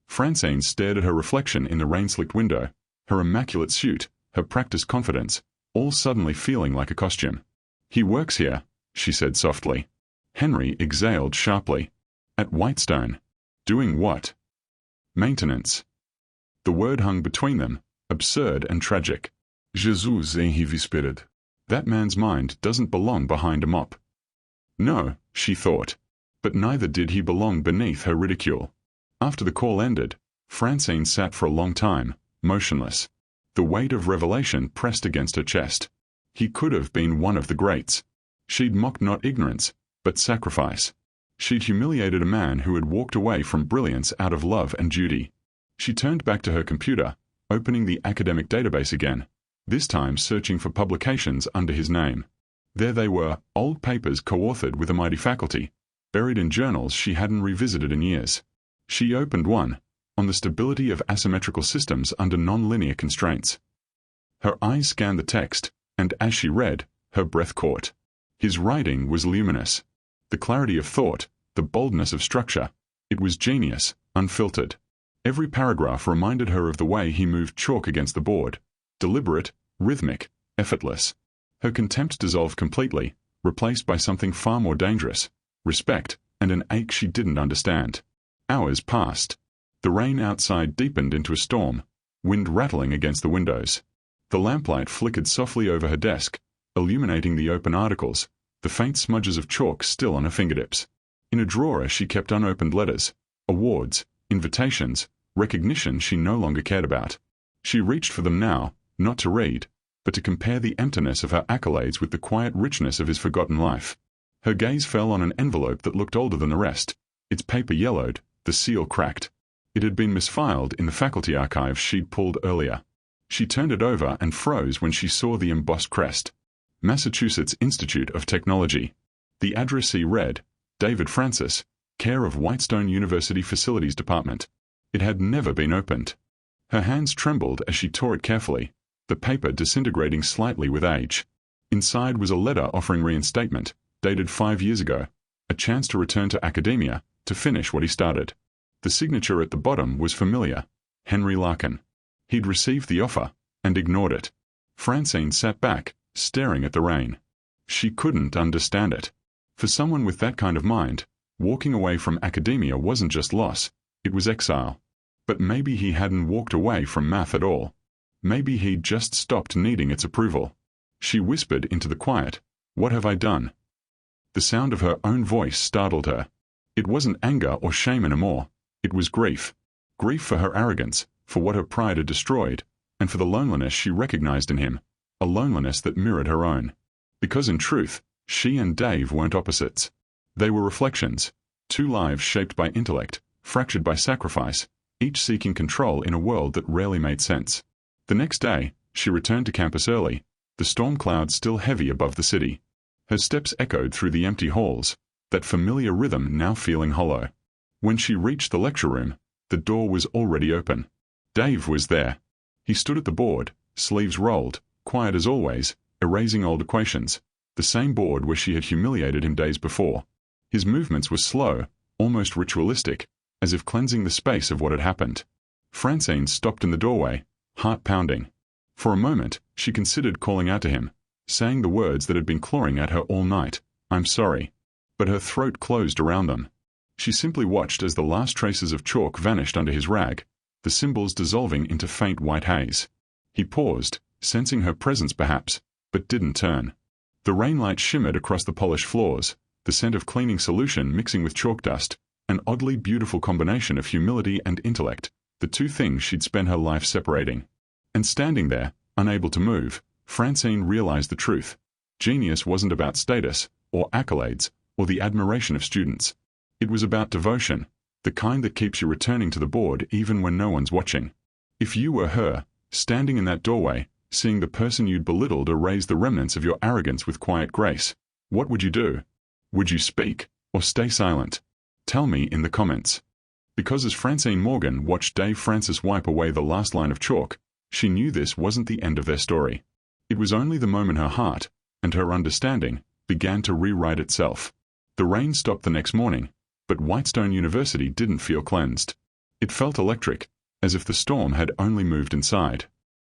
Francine stared at her reflection in the rain-slicked window, her immaculate suit, her practiced confidence, all suddenly feeling like a costume. He works here, she said softly. Henry exhaled sharply. At Whitestone. Doing what? Maintenance. The word hung between them, absurd and tragic. Jesus, he whispered. That man's mind doesn't belong behind a mop. No, she thought. But neither did he belong beneath her ridicule. After the call ended, Francine sat for a long time, motionless. The weight of revelation pressed against her chest. He could have been one of the greats. She'd mocked not ignorance, but sacrifice. She'd humiliated a man who had walked away from brilliance out of love and duty. She turned back to her computer, opening the academic database again, this time searching for publications under his name. There they were, old papers co-authored with a mighty faculty, buried in journals she hadn't revisited in years. She opened one, on the stability of asymmetrical systems under non-linear constraints. Her eyes scanned the text, and as she read, her breath caught. His writing was luminous. The clarity of thought, the boldness of structure. It was genius, unfiltered. Every paragraph reminded her of the way he moved chalk against the board. Deliberate, rhythmic, effortless. Her contempt dissolved completely, replaced by something far more dangerous. Respect, and an ache she didn't understand. Hours passed. The rain outside deepened into a storm, wind rattling against the windows. The lamplight flickered softly over her desk, illuminating the open articles, the faint smudges of chalk still on her fingertips. In a drawer she kept unopened letters, awards, invitations, recognition she no longer cared about. She reached for them now, not to read, but to compare the emptiness of her accolades with the quiet richness of his forgotten life. Her gaze fell on an envelope that looked older than the rest, its paper yellowed, the seal cracked. It had been misfiled in the faculty archives she'd pulled earlier. She turned it over and froze when she saw the embossed crest. Massachusetts Institute of Technology. The addressee read, David Francis, care of Whitestone University Facilities Department. It had never been opened. Her hands trembled as she tore it carefully, the paper disintegrating slightly with age. Inside was a letter offering reinstatement, dated 5 years ago, a chance to return to academia, to finish what he started. The signature at the bottom was familiar, Henry Larkin. He'd received the offer, and ignored it. Francine sat back, staring at the rain. She couldn't understand it. For someone with that kind of mind, walking away from academia wasn't just loss, it was exile. But maybe he hadn't walked away from math at all. Maybe he'd just stopped needing its approval. She whispered into the quiet, What have I done? The sound of her own voice startled her. It wasn't anger or shame anymore. It was grief. Grief for her arrogance, for what her pride had destroyed, and for the loneliness she recognized in him, a loneliness that mirrored her own. Because in truth, she and Dave weren't opposites. They were reflections, two lives shaped by intellect, fractured by sacrifice, each seeking control in a world that rarely made sense. The next day, she returned to campus early, the storm cloud still heavy above the city. Her steps echoed through the empty halls, that familiar rhythm now feeling hollow. When she reached the lecture room, the door was already open. Dave was there. He stood at the board, sleeves rolled, quiet as always, erasing old equations, the same board where she had humiliated him days before. His movements were slow, almost ritualistic, as if cleansing the space of what had happened. Francine stopped in the doorway, heart pounding. For a moment, she considered calling out to him, saying the words that had been clawing at her all night, I'm sorry. But her throat closed around them. She simply watched as the last traces of chalk vanished under his rag, the symbols dissolving into faint white haze. He paused, sensing her presence perhaps, but didn't turn. The rainlight shimmered across the polished floors, the scent of cleaning solution mixing with chalk dust, an oddly beautiful combination of humility and intellect, the two things she'd spent her life separating. And standing there, unable to move, Francine realized the truth. Genius wasn't about status, or accolades, or the admiration of students. It was about devotion, the kind that keeps you returning to the board even when no one's watching. If you were her, standing in that doorway, seeing the person you'd belittled erase the remnants of your arrogance with quiet grace, what would you do? Would you speak, or stay silent? Tell me in the comments. Because as Francine Morgan watched Dave Francis wipe away the last line of chalk, she knew this wasn't the end of their story. It was only the moment her heart, and her understanding, began to rewrite itself. The rain stopped the next morning, but Whitestone University didn't feel cleansed. It felt electric, as if the storm had only moved inside.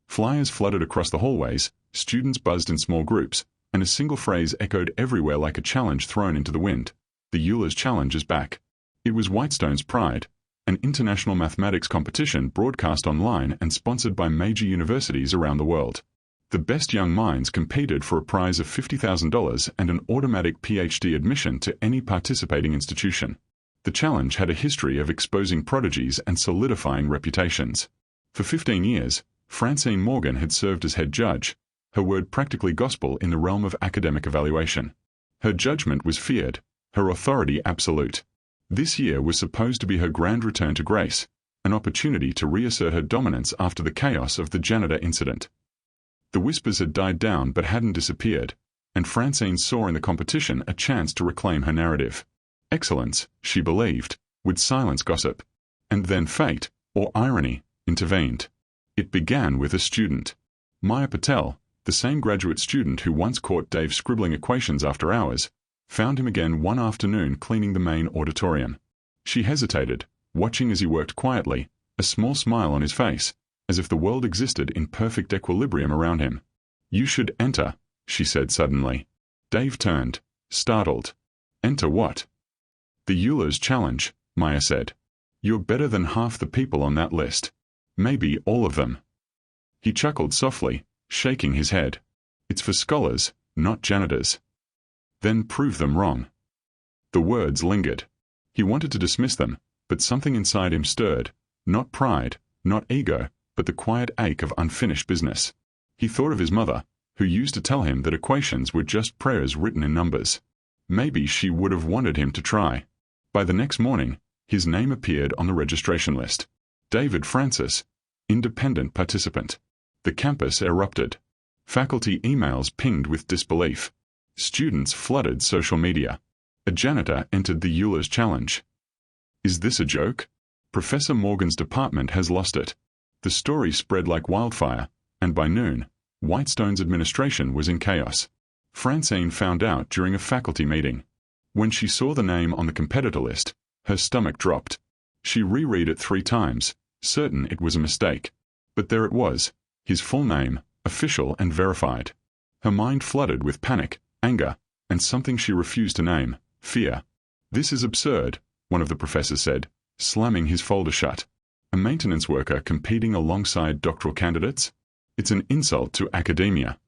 Flyers flooded across the hallways, students buzzed in small groups, and a single phrase echoed everywhere like a challenge thrown into the wind. The Euler's Challenge is back. It was Whitestone's pride, an international mathematics competition broadcast online and sponsored by major universities around the world. The best young minds competed for a prize of $50,000 and an automatic PhD admission to any participating institution. The challenge had a history of exposing prodigies and solidifying reputations. For 15 years, Francine Morgan had served as head judge, her word practically gospel in the realm of academic evaluation. Her judgment was feared, her authority absolute. This year was supposed to be her grand return to grace, an opportunity to reassert her dominance after the chaos of the Janitor incident. The whispers had died down but hadn't disappeared, and Francine saw in the competition a chance to reclaim her narrative. Excellence, she believed, would silence gossip. And then fate, or irony, intervened. It began with a student. Maya Patel, the same graduate student who once caught Dave scribbling equations after hours, found him again one afternoon cleaning the main auditorium. She hesitated, watching as he worked quietly, a small smile on his face, as if the world existed in perfect equilibrium around him. "You should enter," she said suddenly. Dave turned, startled. "Enter what?" "The Euler's Challenge," Maya said. "You're better than half the people on that list. Maybe all of them." He chuckled softly, shaking his head. "It's for scholars, not janitors." "Then prove them wrong." The words lingered. He wanted to dismiss them, but something inside him stirred, not pride, not ego, but the quiet ache of unfinished business. He thought of his mother, who used to tell him that equations were just prayers written in numbers. Maybe she would have wanted him to try. By the next morning, his name appeared on the registration list. David Francis, independent participant. The campus erupted. Faculty emails pinged with disbelief. Students flooded social media. A janitor entered the Euler's Challenge. Is this a joke? Professor Morgan's department has lost it. The story spread like wildfire, and by noon, Whitestone's administration was in chaos. Francine found out during a faculty meeting. When she saw the name on the competitor list, her stomach dropped. She reread it 3 times, certain it was a mistake. But there it was, his full name, official and verified. Her mind flooded with panic, anger, and something she refused to name, fear. "This is absurd," one of the professors said, slamming his folder shut. "A maintenance worker competing alongside doctoral candidates? It's an insult to academia."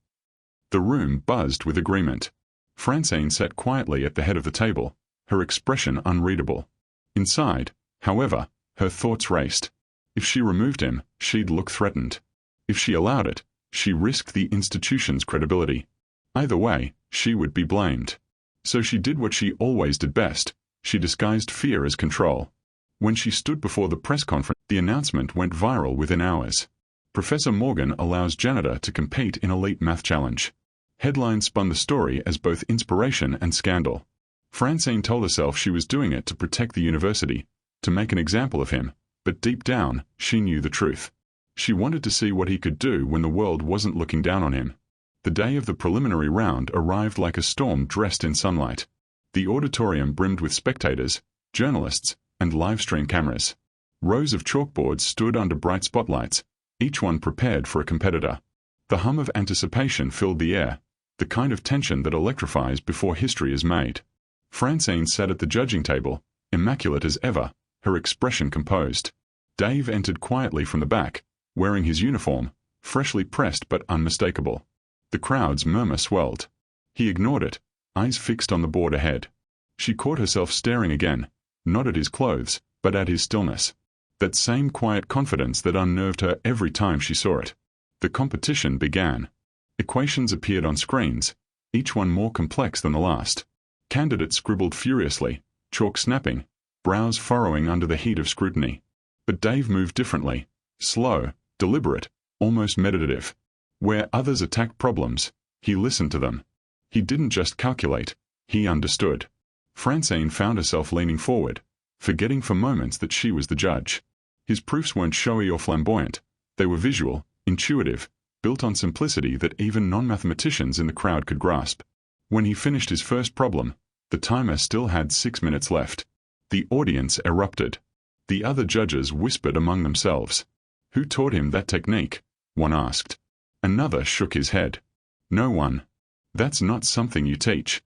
The room buzzed with agreement. Francine sat quietly at the head of the table, her expression unreadable. Inside, however, her thoughts raced. If she removed him, she'd look threatened. If she allowed it, she risked the institution's credibility. Either way, she would be blamed. So she did what she always did best. She disguised fear as control. When she stood before the press conference, the announcement went viral within hours. Professor Morgan allows janitor to compete in elite math challenge. Headlines spun the story as both inspiration and scandal. Francine told herself she was doing it to protect the university, to make an example of him, but deep down, she knew the truth. She wanted to see what he could do when the world wasn't looking down on him. The day of the preliminary round arrived like a storm dressed in sunlight. The auditorium brimmed with spectators, journalists, and live-stream cameras. Rows of chalkboards stood under bright spotlights, each one prepared for a competitor. The hum of anticipation filled the air, the kind of tension that electrifies before history is made. Francine sat at the judging table, immaculate as ever, her expression composed. Dave entered quietly from the back, wearing his uniform, freshly pressed but unmistakable. The crowd's murmur swelled. He ignored it, eyes fixed on the board ahead. She caught herself staring again, not at his clothes, but at his stillness. That same quiet confidence that unnerved her every time she saw it. The competition began. Equations appeared on screens, each one more complex than the last. Candidate scribbled furiously, chalk snapping, brows furrowing under the heat of scrutiny. But Dave moved differently, slow, deliberate, almost meditative. Where others attacked problems, he listened to them. He didn't just calculate, he understood. Francine found herself leaning forward, forgetting for moments that she was the judge. His proofs weren't showy or flamboyant. They were visual, intuitive, built on simplicity that even non-mathematicians in the crowd could grasp. When he finished his first problem, the timer still had 6 minutes left. The audience erupted. The other judges whispered among themselves. "Who taught him that technique?" one asked. Another shook his head. "No one. That's not something you teach."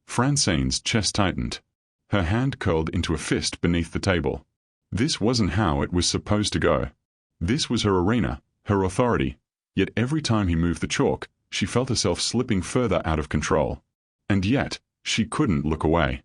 Francine's chest tightened. Her hand curled into a fist beneath the table. This wasn't how it was supposed to go. This was her arena, her authority. Yet every time he moved the chalk, she felt herself slipping further out of control. And yet, she couldn't look away.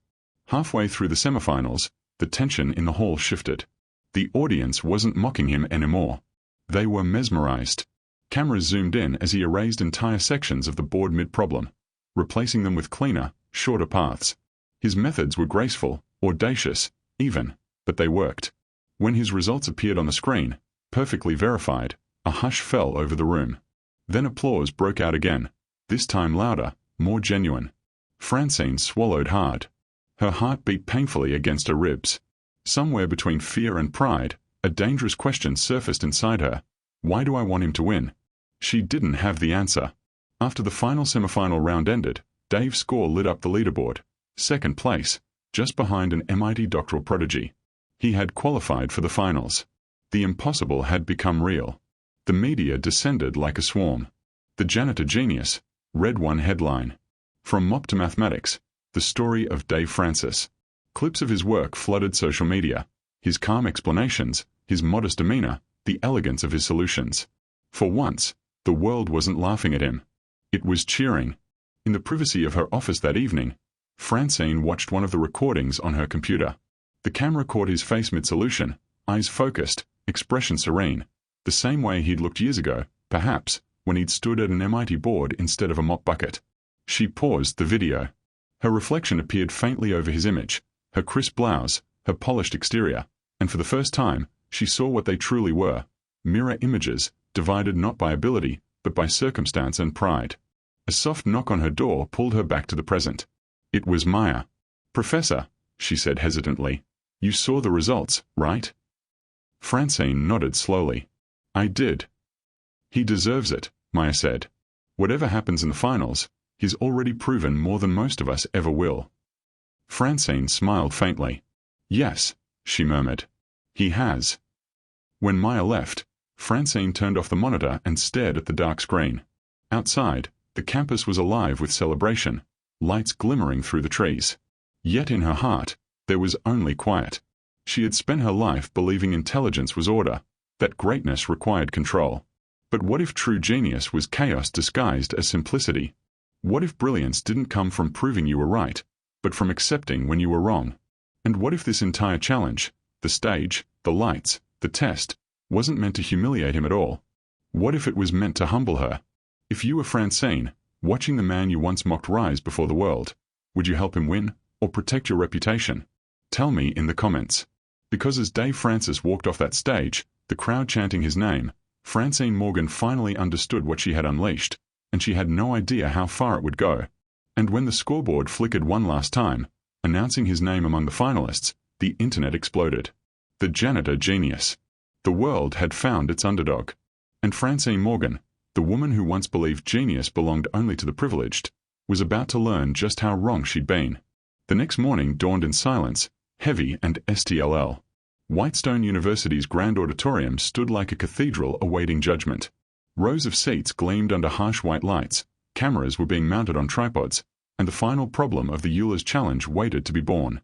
Halfway through the semifinals, the tension in the hall shifted. The audience wasn't mocking him anymore. They were mesmerized. Cameras zoomed in as he erased entire sections of the board mid-problem, replacing them with cleaner, shorter paths. His methods were graceful, audacious, even, but they worked. When his results appeared on the screen, perfectly verified, a hush fell over the room. Then applause broke out again, this time louder, more genuine. Francine swallowed hard. Her heart beat painfully against her ribs. Somewhere between fear and pride, a dangerous question surfaced inside her. Why do I want him to win? She didn't have the answer. After the final semifinal round ended, Dave's score lit up the leaderboard. Second place, just behind an MIT doctoral prodigy. He had qualified for the finals. The impossible had become real. The media descended like a swarm. The Janitor Genius, read one headline. From Mop to Mathematics, the story of Dave Francis. Clips of his work flooded social media. His calm explanations, his modest demeanor, the elegance of his solutions. For once, the world wasn't laughing at him. It was cheering. In the privacy of her office that evening, Francine watched one of the recordings on her computer. The camera caught his face mid-solution, eyes focused, expression serene, the same way he'd looked years ago, perhaps, when he'd stood at an MIT board instead of a mop bucket. She paused the video. Her reflection appeared faintly over his image, her crisp blouse, her polished exterior, and for the first time, she saw what they truly were, mirror images, divided not by ability, but by circumstance and pride. A soft knock on her door pulled her back to the present. It was Maya. "Professor," she said hesitantly, "you saw the results, right?" Francine nodded slowly. "I did." "He deserves it," Maya said. "Whatever happens in the finals, he's already proven more than most of us ever will." Francine smiled faintly. "Yes," she murmured. "He has." When Maya left, Francine turned off the monitor and stared at the dark screen. Outside, the campus was alive with celebration, lights glimmering through the trees. Yet in her heart, there was only quiet. She had spent her life believing intelligence was order, that greatness required control. But what if true genius was chaos disguised as simplicity? What if brilliance didn't come from proving you were right, but from accepting when you were wrong? And what if this entire challenge, the stage, the lights, the test, wasn't meant to humiliate him at all? What if it was meant to humble her? If you were Francine, watching the man you once mocked rise before the world, would you help him win, or protect your reputation? Tell me in the comments. Because as Dave Francis walked off that stage, the crowd chanting his name, Francine Morgan finally understood what she had unleashed, and she had no idea how far it would go. And when the scoreboard flickered one last time, announcing his name among the finalists, the internet exploded. The Janitor Genius. The world had found its underdog. And Francine Morgan, the woman who once believed genius belonged only to the privileged, was about to learn just how wrong she'd been. The next morning dawned in silence, heavy and STLL. Whitestone University's grand auditorium stood like a cathedral awaiting judgment. Rows of seats gleamed under harsh white lights, cameras were being mounted on tripods, and the final problem of the Euler's challenge waited to be born.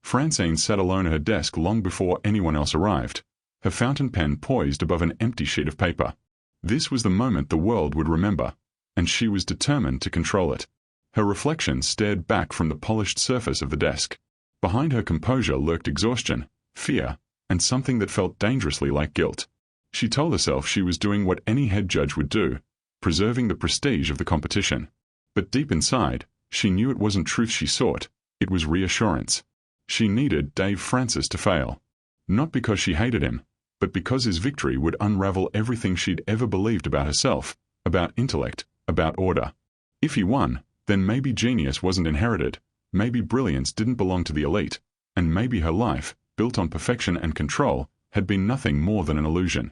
Francine sat alone at her desk long before anyone else arrived, her fountain pen poised above an empty sheet of paper. This was the moment the world would remember, and she was determined to control it. Her reflection stared back from the polished surface of the desk. Behind her composure lurked exhaustion, fear, and something that felt dangerously like guilt. She told herself she was doing what any head judge would do, preserving the prestige of the competition. But deep inside, she knew it wasn't truth she sought, It was reassurance. She needed Dave Francis to fail. Not because she hated him, but because his victory would unravel everything she'd ever believed about herself, about intellect, about order. If he won, then maybe genius wasn't inherited, maybe brilliance didn't belong to the elite, and maybe her life, built on perfection and control, had been nothing more than an illusion.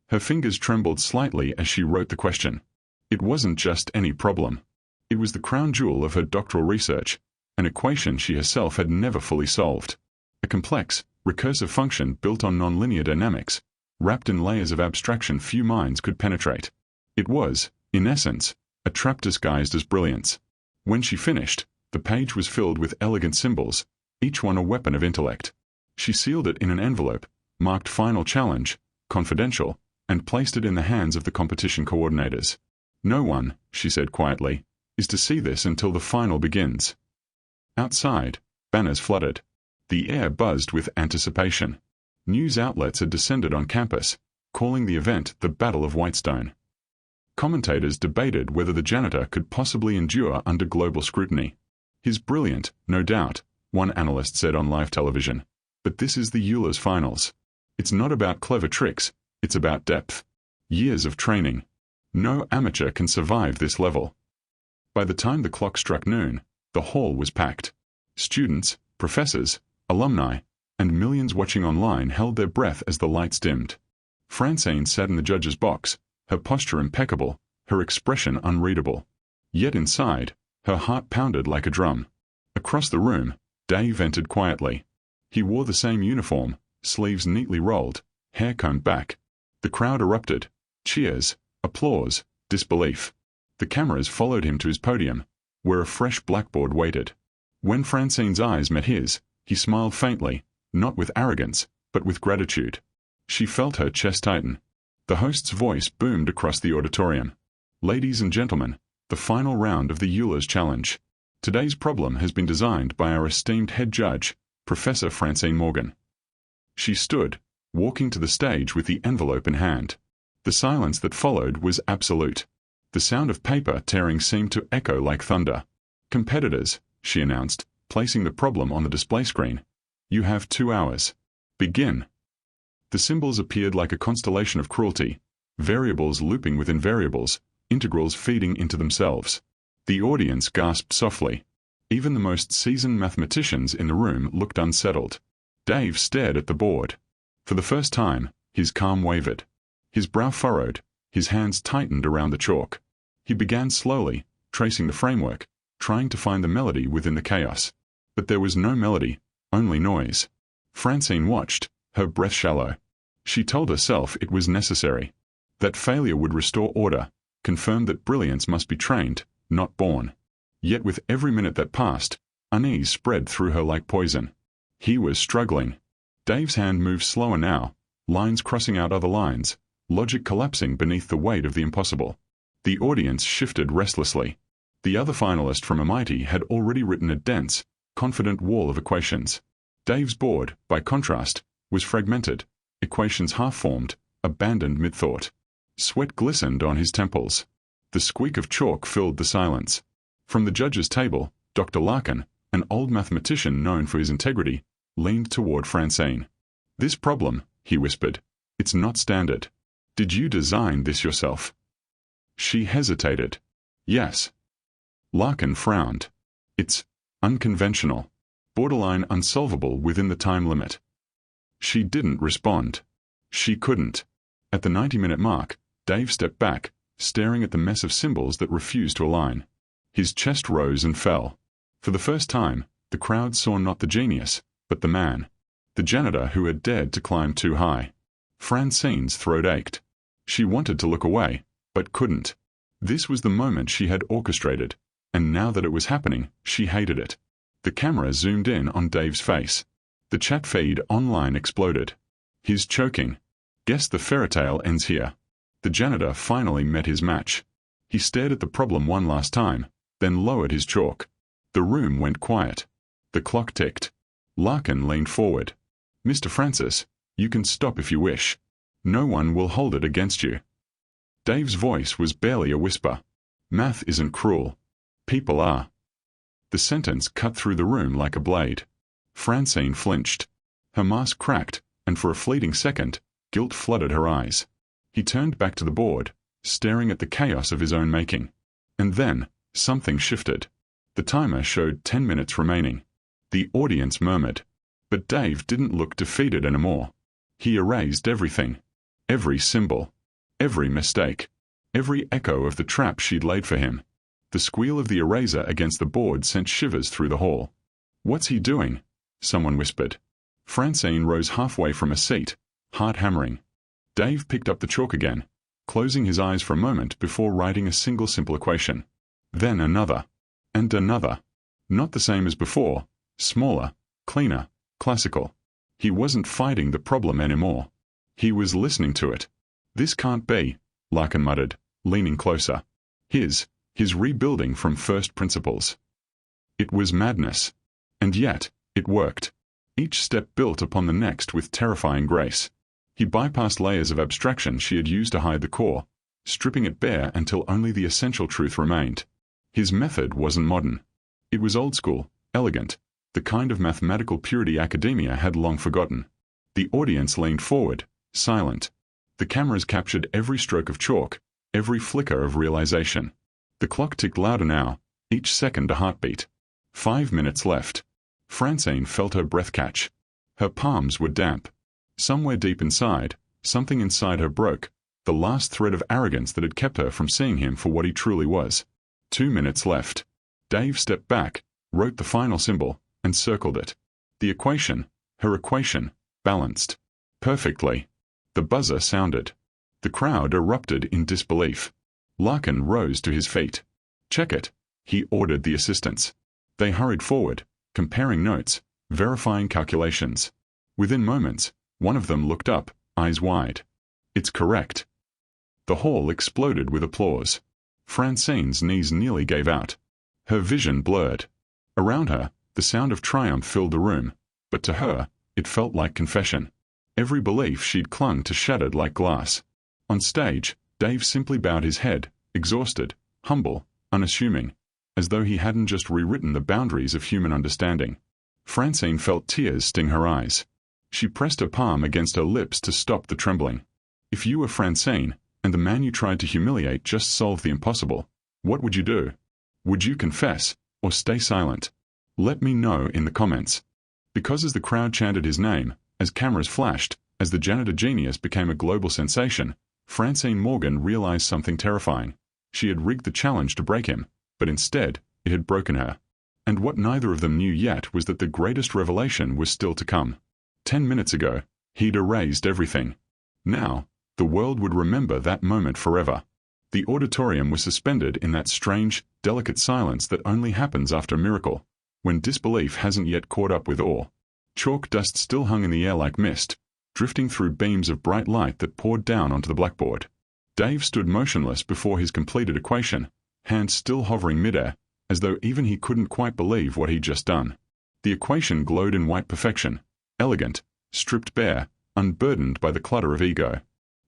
Her fingers trembled slightly as she wrote the question. It wasn't just any problem. It was the crown jewel of her doctoral research, an equation she herself had never fully solved. A complex, recursive function built on nonlinear dynamics, wrapped in layers of abstraction few minds could penetrate. It was, in essence, a trap disguised as brilliance. When she finished, the page was filled with elegant symbols, each one a weapon of intellect. She sealed it in an envelope, marked Final Challenge, Confidential, and placed it in the hands of the competition coordinators. No one, she said quietly, is to see this until the final begins. Outside, banners fluttered. The air buzzed with anticipation. News outlets had descended on campus, calling the event the Battle of Whitestone. Commentators debated whether the janitor could possibly endure under global scrutiny. He's brilliant, no doubt, one analyst said on live television. But this is the Eulers finals. It's not about clever tricks, it's about depth. Years of training. No amateur can survive this level. By the time the clock struck noon, the hall was packed. Students, professors, alumni, and millions watching online held their breath as the lights dimmed. Francine sat in the judge's box, her posture impeccable, her expression unreadable. Yet inside, her heart pounded like a drum. Across the room, Dave entered quietly. He wore the same uniform, sleeves neatly rolled, hair combed back. The crowd erupted. Cheers, applause, disbelief. The cameras followed him to his podium, where a fresh blackboard waited. When Francine's eyes met his, he smiled faintly, not with arrogance, but with gratitude. She felt her chest tighten. The host's voice boomed across the auditorium. Ladies and gentlemen, the final round of the Eulers Challenge. Today's problem has been designed by our esteemed head judge, Professor Francine Morgan. She stood, walking to the stage with the envelope in hand. The silence that followed was absolute. The sound of paper tearing seemed to echo like thunder. Competitors, she announced, placing the problem on the display screen. You have 2 hours. Begin. The symbols appeared like a constellation of cruelty, variables looping within variables, integrals feeding into themselves. The audience gasped softly. Even the most seasoned mathematicians in the room looked unsettled. Dave stared at the board. For the first time, his calm wavered. His brow furrowed, his hands tightened around the chalk. He began slowly, tracing the framework, trying to find the melody within the chaos. But there was no melody, only noise. Francine watched, her breath shallow. She told herself it was necessary. That failure would restore order, confirm that brilliance must be trained, not born. Yet with every minute that passed, unease spread through her like poison. He was struggling. Dave's hand moved slower now, lines crossing out other lines, logic collapsing beneath the weight of the impossible. The audience shifted restlessly. The other finalist from MIT had already written a dense, confident wall of equations. Dave's board, by contrast, was fragmented, equations half-formed, abandoned mid-thought. Sweat glistened on his temples. The squeak of chalk filled the silence. From the judge's table, Dr. Larkin, an old mathematician known for his integrity, leaned toward Francine. This problem, he whispered, it's not standard. Did you design this yourself? She hesitated. Yes. Larkin frowned. It's unconventional, borderline unsolvable within the time limit. She didn't respond. She couldn't. At the 90-minute mark, Dave stepped back, staring at the mess of symbols that refused to align. His chest rose and fell. For the first time, the crowd saw not the genius, but the man. The janitor who had dared to climb too high. Francine's throat ached. She wanted to look away, but couldn't. This was the moment she had orchestrated, and now that it was happening, she hated it. The camera zoomed in on Dave's face. The chat feed online exploded. He's choking. Guess the fairy tale ends here. The janitor finally met his match. He stared at the problem one last time, then lowered his chalk. The room went quiet. The clock ticked. Larkin leaned forward. Mr. Francis, you can stop if you wish. No one will hold it against you. Dave's voice was barely a whisper. Math isn't cruel. People are. The sentence cut through the room like a blade. Francine flinched. Her mask cracked, and for a fleeting second, guilt flooded her eyes. He turned back to the board, staring at the chaos of his own making. And then, something shifted. The timer showed 10 minutes remaining. The audience murmured. But Dave didn't look defeated anymore. He erased everything. Every symbol. Every mistake. Every echo of the trap she'd laid for him. The squeal of the eraser against the board sent shivers through the hall. "What's he doing?" someone whispered. Francine rose halfway from a seat, heart hammering. Dave picked up the chalk again, closing his eyes for a moment before writing a single simple equation. Then another. And another. Not the same as before, smaller, cleaner, classical. He wasn't fighting the problem anymore. He was listening to it. "This can't be," Larkin muttered, leaning closer. His rebuilding from first principles. It was madness. And yet, it worked. Each step built upon the next with terrifying grace. He bypassed layers of abstraction she had used to hide the core, stripping it bare until only the essential truth remained. His method wasn't modern. It was old school, elegant, the kind of mathematical purity academia had long forgotten. The audience leaned forward, silent. The cameras captured every stroke of chalk, every flicker of realization. The clock ticked louder now, each second a heartbeat. 5 minutes left. Francine felt her breath catch. Her palms were damp. Somewhere deep inside, something inside her broke, the last thread of arrogance that had kept her from seeing him for what he truly was. 2 minutes left. Dave stepped back, wrote the final symbol, and circled it. The equation, her equation, balanced. Perfectly. The buzzer sounded. The crowd erupted in disbelief. Larkin rose to his feet. "Check it," he ordered the assistants. They hurried forward, comparing notes, verifying calculations. Within moments, one of them looked up, eyes wide. "It's correct." The hall exploded with applause. Francine's knees nearly gave out. Her vision blurred. Around her, the sound of triumph filled the room, but to her, it felt like confession. Every belief she'd clung to shattered like glass. On stage, Dave simply bowed his head, exhausted, humble, unassuming, as though he hadn't just rewritten the boundaries of human understanding. Francine felt tears sting her eyes. She pressed her palm against her lips to stop the trembling. If you were Francine, and the man you tried to humiliate just solved the impossible, what would you do? Would you confess, or stay silent? Let me know in the comments. Because as the crowd chanted his name, as cameras flashed, as the janitor genius became a global sensation, Francine Morgan realized something terrifying. She had rigged the challenge to break him, but instead, it had broken her. And what neither of them knew yet was that the greatest revelation was still to come. 10 minutes ago, he'd erased everything. Now, the world would remember that moment forever. The auditorium was suspended in that strange, delicate silence that only happens after a miracle, when disbelief hasn't yet caught up with awe. Chalk dust still hung in the air like mist, drifting through beams of bright light that poured down onto the blackboard. Dave stood motionless before his completed equation, hands still hovering midair, as though even he couldn't quite believe what he'd just done. The equation glowed in white perfection, elegant, stripped bare, unburdened by the clutter of ego.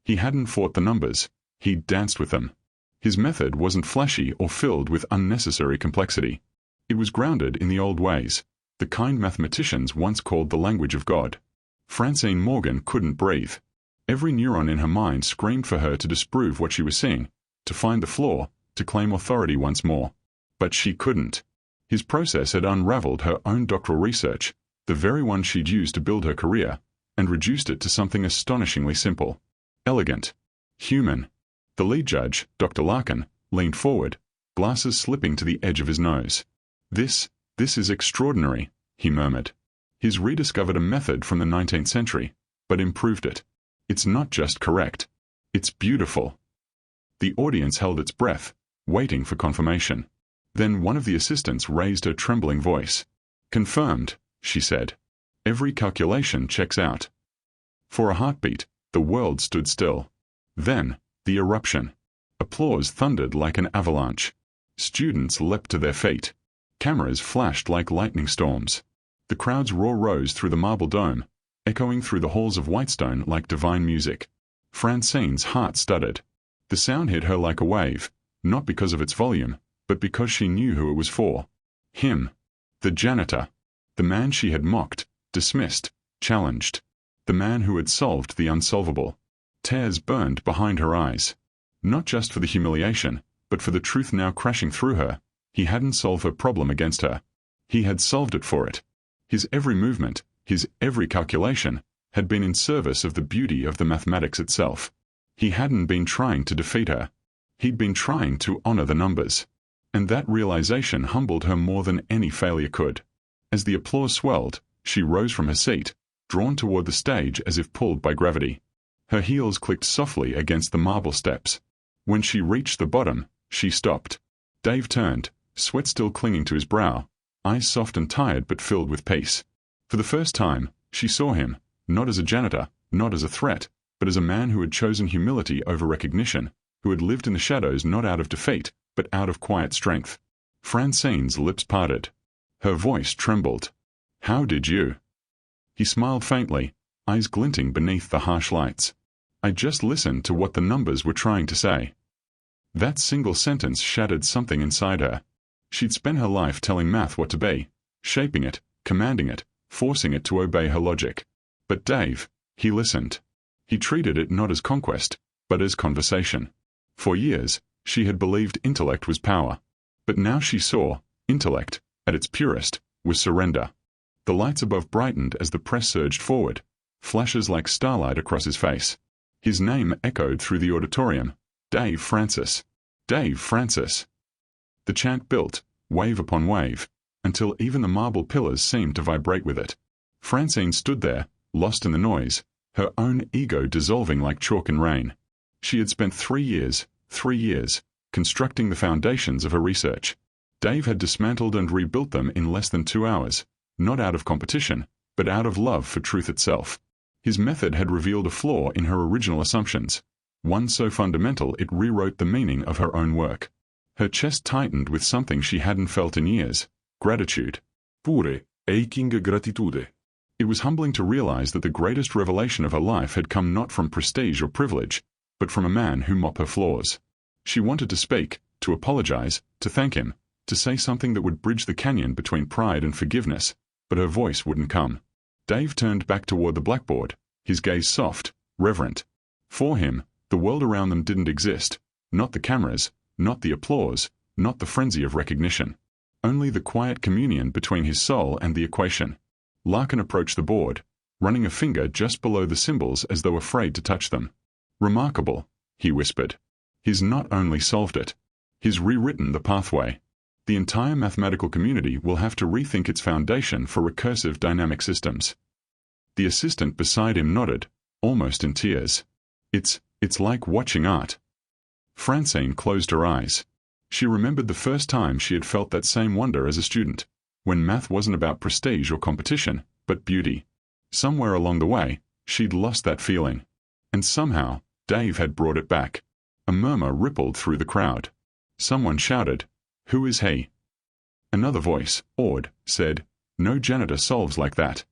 He hadn't fought the numbers, he'd danced with them. His method wasn't flashy or filled with unnecessary complexity. It was grounded in the old ways, the kind mathematicians once called the language of God. Francine Morgan couldn't breathe. Every neuron in her mind screamed for her to disprove what she was seeing, to find the flaw, to claim authority once more. But she couldn't. His process had unraveled her own doctoral research, the very one she'd used to build her career, and reduced it to something astonishingly simple. Elegant. Human. The lead judge, Dr. Larkin, leaned forward, glasses slipping to the edge of his nose. This is extraordinary," he murmured. He's rediscovered a method from the 19th century, but improved it. It's not just correct. It's beautiful. The audience held its breath, waiting for confirmation. Then one of the assistants raised her trembling voice. "Confirmed," she said. "Every calculation checks out." For a heartbeat, the world stood still. Then, the eruption. Applause thundered like an avalanche. Students leapt to their feet. Cameras flashed like lightning storms. The crowd's roar rose through the marble dome, echoing through the halls of Whitestone like divine music. Francine's heart stuttered. The sound hit her like a wave, not because of its volume, but because she knew who it was for. Him. The janitor. The man she had mocked, dismissed, challenged. The man who had solved the unsolvable. Tears burned behind her eyes. Not just for the humiliation, but for the truth now crashing through her. He hadn't solved her problem against her. He had solved it for it. His every movement, his every calculation, had been in service of the beauty of the mathematics itself. He hadn't been trying to defeat her. He'd been trying to honor the numbers. And that realization humbled her more than any failure could. As the applause swelled, she rose from her seat, drawn toward the stage as if pulled by gravity. Her heels clicked softly against the marble steps. When she reached the bottom, she stopped. Dave turned, sweat still clinging to his brow, eyes soft and tired but filled with peace. For the first time, she saw him, not as a janitor, not as a threat, but as a man who had chosen humility over recognition, who had lived in the shadows not out of defeat, but out of quiet strength. Francine's lips parted. Her voice trembled. "How did you?" He smiled faintly, eyes glinting beneath the harsh lights. "I just listened to what the numbers were trying to say." That single sentence shattered something inside her. She'd spent her life telling math what to be, shaping it, commanding it, forcing it to obey her logic. But Dave, he listened. He treated it not as conquest, but as conversation. For years, she had believed intellect was power. But now she saw, intellect, at its purest, was surrender. The lights above brightened as the press surged forward, flashes like starlight across his face. His name echoed through the auditorium. Dave Francis. Dave Francis. The chant built, wave upon wave, until even the marble pillars seemed to vibrate with it. Francine stood there, lost in the noise, her own ego dissolving like chalk in rain. She had spent 3 years, constructing the foundations of her research. Dave had dismantled and rebuilt them in less than 2 hours, not out of competition, but out of love for truth itself. His method had revealed a flaw in her original assumptions, one so fundamental it rewrote the meaning of her own work. Her chest tightened with something she hadn't felt in years, gratitude. Pure, aching gratitude. It was humbling to realize that the greatest revelation of her life had come not from prestige or privilege, but from a man who mocked her flaws. She wanted to speak, to apologize, to thank him, to say something that would bridge the canyon between pride and forgiveness, but her voice wouldn't come. Dave turned back toward the blackboard, his gaze soft, reverent. For him, the world around them didn't exist, not the cameras, not the applause, not the frenzy of recognition. Only the quiet communion between his soul and the equation. Larkin approached the board, running a finger just below the symbols as though afraid to touch them. "Remarkable," he whispered. "He's not only solved it. He's rewritten the pathway. The entire mathematical community will have to rethink its foundation for recursive dynamic systems." The assistant beside him nodded, almost in tears. It's like watching art." Francine closed her eyes. She remembered the first time she had felt that same wonder as a student, when math wasn't about prestige or competition, but beauty. Somewhere along the way, she'd lost that feeling. And somehow, Dave had brought it back. A murmur rippled through the crowd. Someone shouted, "Who is he?" Another voice, awed, said, "No janitor solves like that."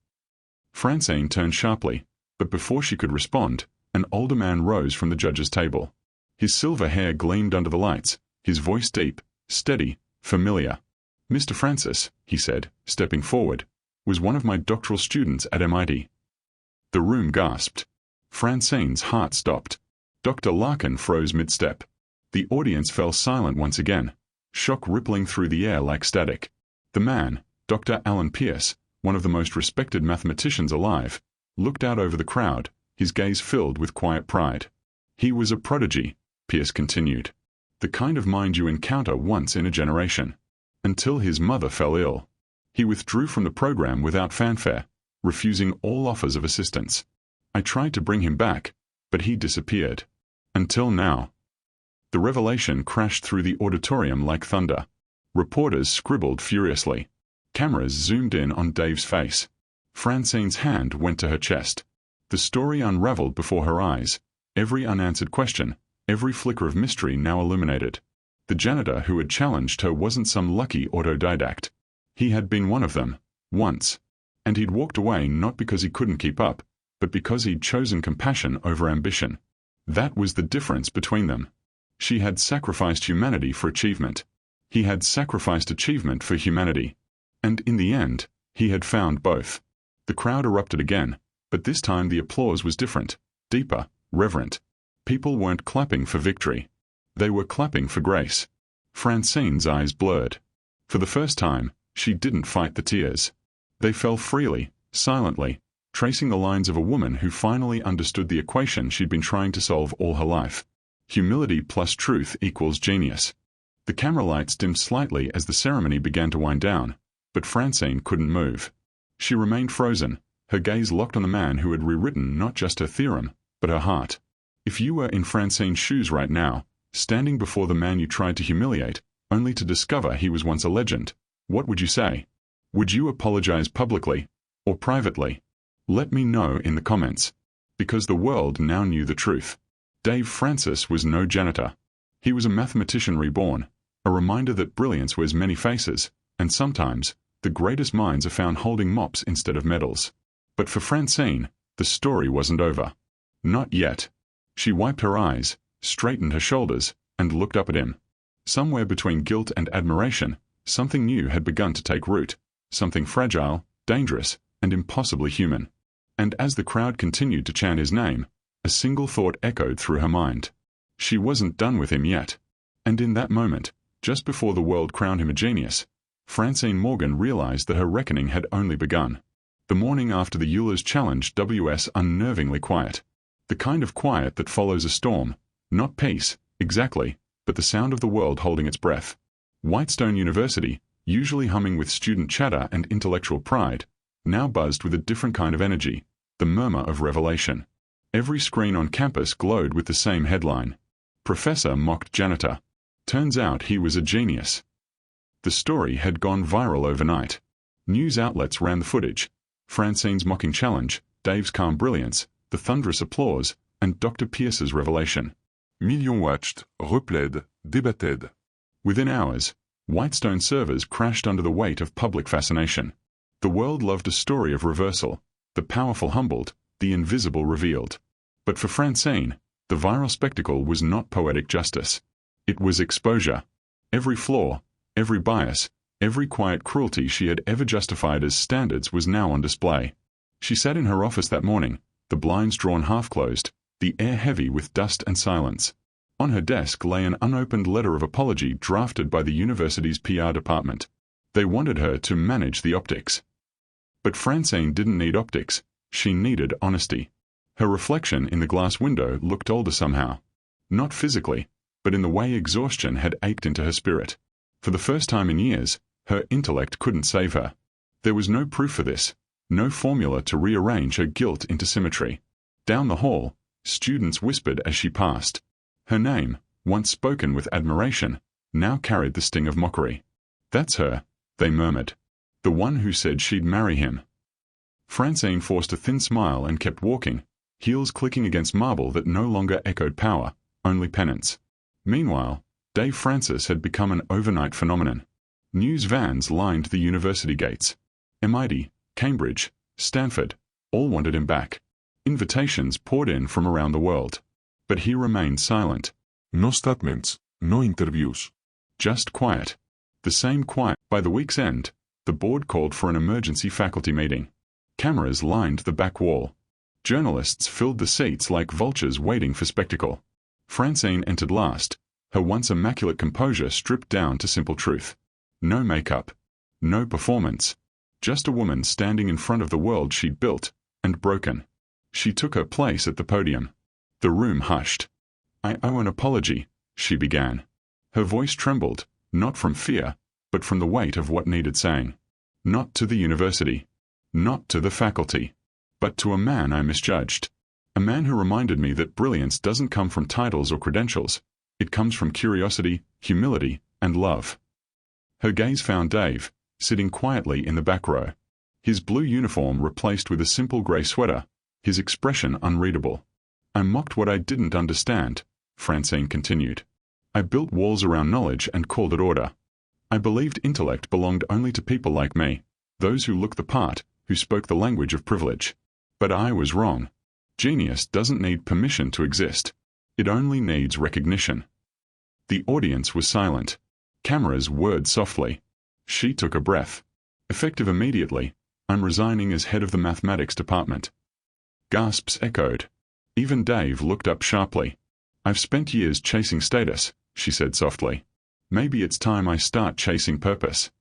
Francine turned sharply, but before she could respond, an older man rose from the judge's table. His silver hair gleamed under the lights, his voice deep, steady, familiar. "Mr. Francis," he said, stepping forward, "was one of my doctoral students at MIT." The room gasped. Francine's heart stopped. Dr. Larkin froze mid-step. The audience fell silent once again, shock rippling through the air like static. The man, Dr. Alan Pierce, one of the most respected mathematicians alive, looked out over the crowd, his gaze filled with quiet pride. "He was a prodigy," Pierce continued. "The kind of mind you encounter once in a generation. Until his mother fell ill. He withdrew from the program without fanfare, refusing all offers of assistance. I tried to bring him back, but he disappeared. Until now." The revelation crashed through the auditorium like thunder. Reporters scribbled furiously. Cameras zoomed in on Dave's face. Francine's hand went to her chest. The story unraveled before her eyes, every unanswered question, every flicker of mystery now illuminated. The janitor who had challenged her wasn't some lucky autodidact. He had been one of them, once. And he'd walked away not because he couldn't keep up, but because he'd chosen compassion over ambition. That was the difference between them. She had sacrificed humanity for achievement. He had sacrificed achievement for humanity. And in the end, he had found both. The crowd erupted again, but this time the applause was different, deeper, reverent. People weren't clapping for victory. They were clapping for grace. Francine's eyes blurred. For the first time, she didn't fight the tears. They fell freely, silently, tracing the lines of a woman who finally understood the equation she'd been trying to solve all her life. Humility plus truth equals genius. The camera lights dimmed slightly as the ceremony began to wind down, but Francine couldn't move. She remained frozen, her gaze locked on the man who had rewritten not just her theorem, but her heart. If you were in Francine's shoes right now, standing before the man you tried to humiliate, only to discover he was once a legend, what would you say? Would you apologize publicly, or privately? Let me know in the comments. Because the world now knew the truth. Dave Francis was no janitor. He was a mathematician reborn, a reminder that brilliance wears many faces, and sometimes, the greatest minds are found holding mops instead of medals. But for Francine, the story wasn't over. Not yet. She wiped her eyes, straightened her shoulders, and looked up at him. Somewhere between guilt and admiration, something new had begun to take root, something fragile, dangerous, and impossibly human. And as the crowd continued to chant his name, a single thought echoed through her mind. She wasn't done with him yet. And in that moment, just before the world crowned him a genius, Francine Morgan realized that her reckoning had only begun. The morning after the Euler's challenge was unnervingly quiet. The kind of quiet that follows a storm, not peace, exactly, but the sound of the world holding its breath. Whitestone University, usually humming with student chatter and intellectual pride, now buzzed with a different kind of energy, the murmur of revelation. Every screen on campus glowed with the same headline. Professor mocked janitor. Turns out he was a genius. The story had gone viral overnight. News outlets ran the footage. Francine's mocking challenge, Dave's calm brilliance, the thunderous applause, and Dr. Pierce's revelation. Millions watched, replayed, débatted. Within hours, Whitestone servers crashed under the weight of public fascination. The world loved a story of reversal, the powerful humbled, the invisible revealed. But for Francine, the viral spectacle was not poetic justice. It was exposure. Every flaw, every bias, every quiet cruelty she had ever justified as standards was now on display. She sat in her office that morning, the blinds drawn half-closed, the air heavy with dust and silence. On her desk lay an unopened letter of apology drafted by the university's PR department. They wanted her to manage the optics. But Francine didn't need optics, she needed honesty. Her reflection in the glass window looked older somehow. Not physically, but in the way exhaustion had ached into her spirit. For the first time in years, her intellect couldn't save her. There was no proof for this, no formula to rearrange her guilt into symmetry. Down the hall, students whispered as she passed. Her name, once spoken with admiration, now carried the sting of mockery. That's her, they murmured. The one who said she'd marry him. Francine forced a thin smile and kept walking, heels clicking against marble that no longer echoed power, only penance. Meanwhile, Dave Francis had become an overnight phenomenon. News vans lined the university gates. MIT, Cambridge, Stanford, all wanted him back. Invitations poured in from around the world. But he remained silent. No statements, no interviews. Just quiet. The same quiet. By the week's end, the board called for an emergency faculty meeting. Cameras lined the back wall. Journalists filled the seats like vultures waiting for spectacle. Francine entered last, her once immaculate composure stripped down to simple truth. No makeup. No performance. Just a woman standing in front of the world she'd built, and broken. She took her place at the podium. The room hushed. I owe an apology, she began. Her voice trembled, not from fear, but from the weight of what needed saying. Not to the university. Not to the faculty. But to a man I misjudged. A man who reminded me that brilliance doesn't come from titles or credentials. It comes from curiosity, humility, and love. Her gaze found Dave, sitting quietly in the back row. His blue uniform replaced with a simple grey sweater, his expression unreadable. I mocked what I didn't understand, Francine continued. I built walls around knowledge and called it order. I believed intellect belonged only to people like me, those who looked the part, who spoke the language of privilege. But I was wrong. Genius doesn't need permission to exist. It only needs recognition. The audience was silent. Cameras whirred softly. She took a breath. Effective immediately. I'm resigning as head of the mathematics department. Gasps echoed. Even Dave looked up sharply. I've spent years chasing status, she said softly. Maybe it's time I start chasing purpose.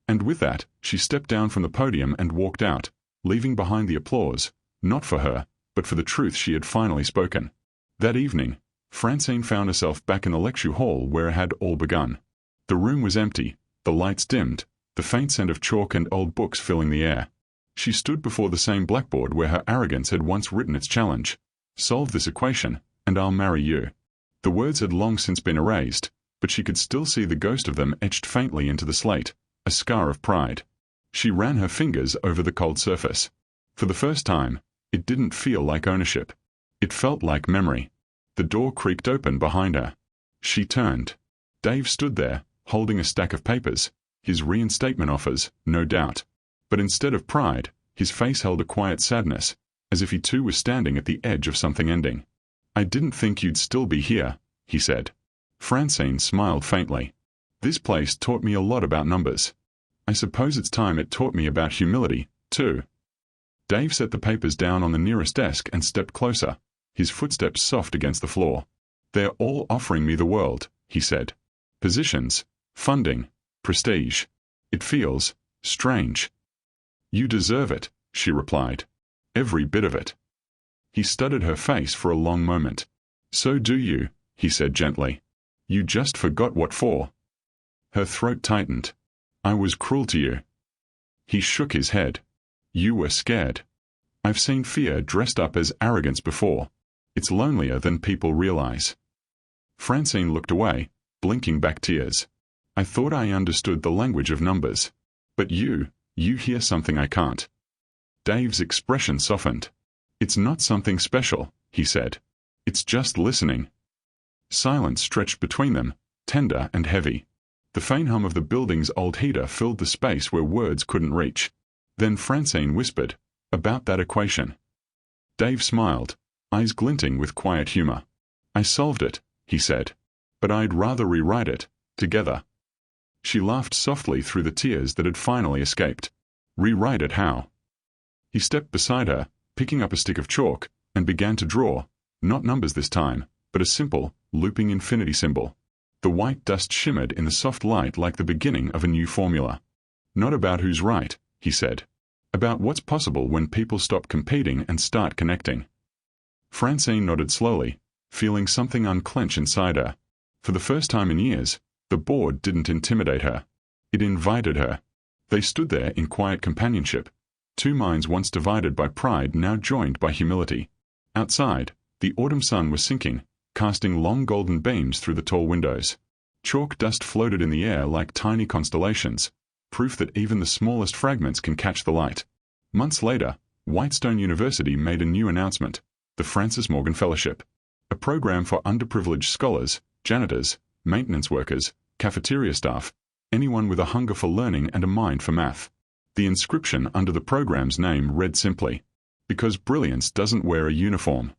And with that, she stepped down from the podium and walked out, leaving behind the applause, not for her, but for the truth she had finally spoken. That evening, Francine found herself back in the lecture hall where it had all begun. The room was empty, the lights dimmed, the faint scent of chalk and old books filling the air. She stood before the same blackboard where her arrogance had once written its challenge. Solve this equation, and I'll marry you. The words had long since been erased, but she could still see the ghost of them etched faintly into the slate, a scar of pride. She ran her fingers over the cold surface. For the first time, it didn't feel like ownership. It felt like memory. The door creaked open behind her. She turned. Dave stood there, holding a stack of papers, his reinstatement offers, no doubt. But instead of pride, his face held a quiet sadness, as if he too was standing at the edge of something ending. I didn't think you'd still be here, he said. Francine smiled faintly. This place taught me a lot about numbers. I suppose it's time it taught me about humility, too. Dave set the papers down on the nearest desk and stepped closer, his footsteps soft against the floor. They're all offering me the world, he said. Positions, funding, prestige. It feels strange. You deserve it, she replied. Every bit of it. He studied her face for a long moment. So do you, he said gently. You just forgot what for. Her throat tightened. I was cruel to you. He shook his head. You were scared. I've seen fear dressed up as arrogance before. It's lonelier than people realize. Francine looked away, blinking back tears. I thought I understood the language of numbers. But you hear something I can't. Dave's expression softened. It's not something special, he said. It's just listening. Silence stretched between them, tender and heavy. The faint hum of the building's old heater filled the space where words couldn't reach. Then Francine whispered, about that equation. Dave smiled, eyes glinting with quiet humor. I solved it, he said. But I'd rather rewrite it, together. She laughed softly through the tears that had finally escaped. Rewrite it how? He stepped beside her, picking up a stick of chalk, and began to draw, not numbers this time, but a simple, looping infinity symbol. The white dust shimmered in the soft light like the beginning of a new formula. Not about who's right, he said. About what's possible when people stop competing and start connecting. Francine nodded slowly, feeling something unclench inside her. For the first time in years, the board didn't intimidate her. It invited her. They stood there in quiet companionship, two minds once divided by pride now joined by humility. Outside, the autumn sun was sinking, casting long golden beams through the tall windows. Chalk dust floated in the air like tiny constellations, proof that even the smallest fragments can catch the light. Months later, Whitestone University made a new announcement, the Francis Morgan Fellowship, a program for underprivileged scholars, janitors, maintenance workers, cafeteria staff, anyone with a hunger for learning and a mind for math. The inscription under the program's name read simply, because brilliance doesn't wear a uniform.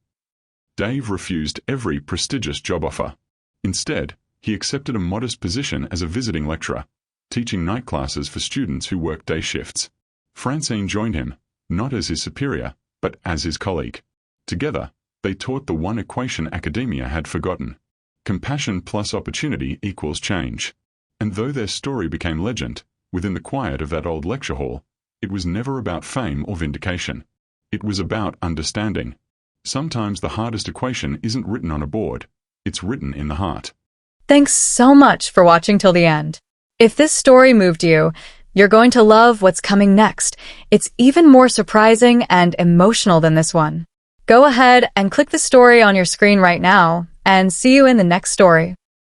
Dave refused every prestigious job offer. Instead, he accepted a modest position as a visiting lecturer, teaching night classes for students who worked day shifts. Francine joined him, not as his superior, but as his colleague. Together, they taught the one equation academia had forgotten. Compassion plus opportunity equals change. And though their story became legend, within the quiet of that old lecture hall, it was never about fame or vindication. It was about understanding. Sometimes the hardest equation isn't written on a board, it's written in the heart. Thanks so much for watching till the end. If this story moved you, you're going to love what's coming next. It's even more surprising and emotional than this one. Go ahead and click the story on your screen right now, and see you in the next story.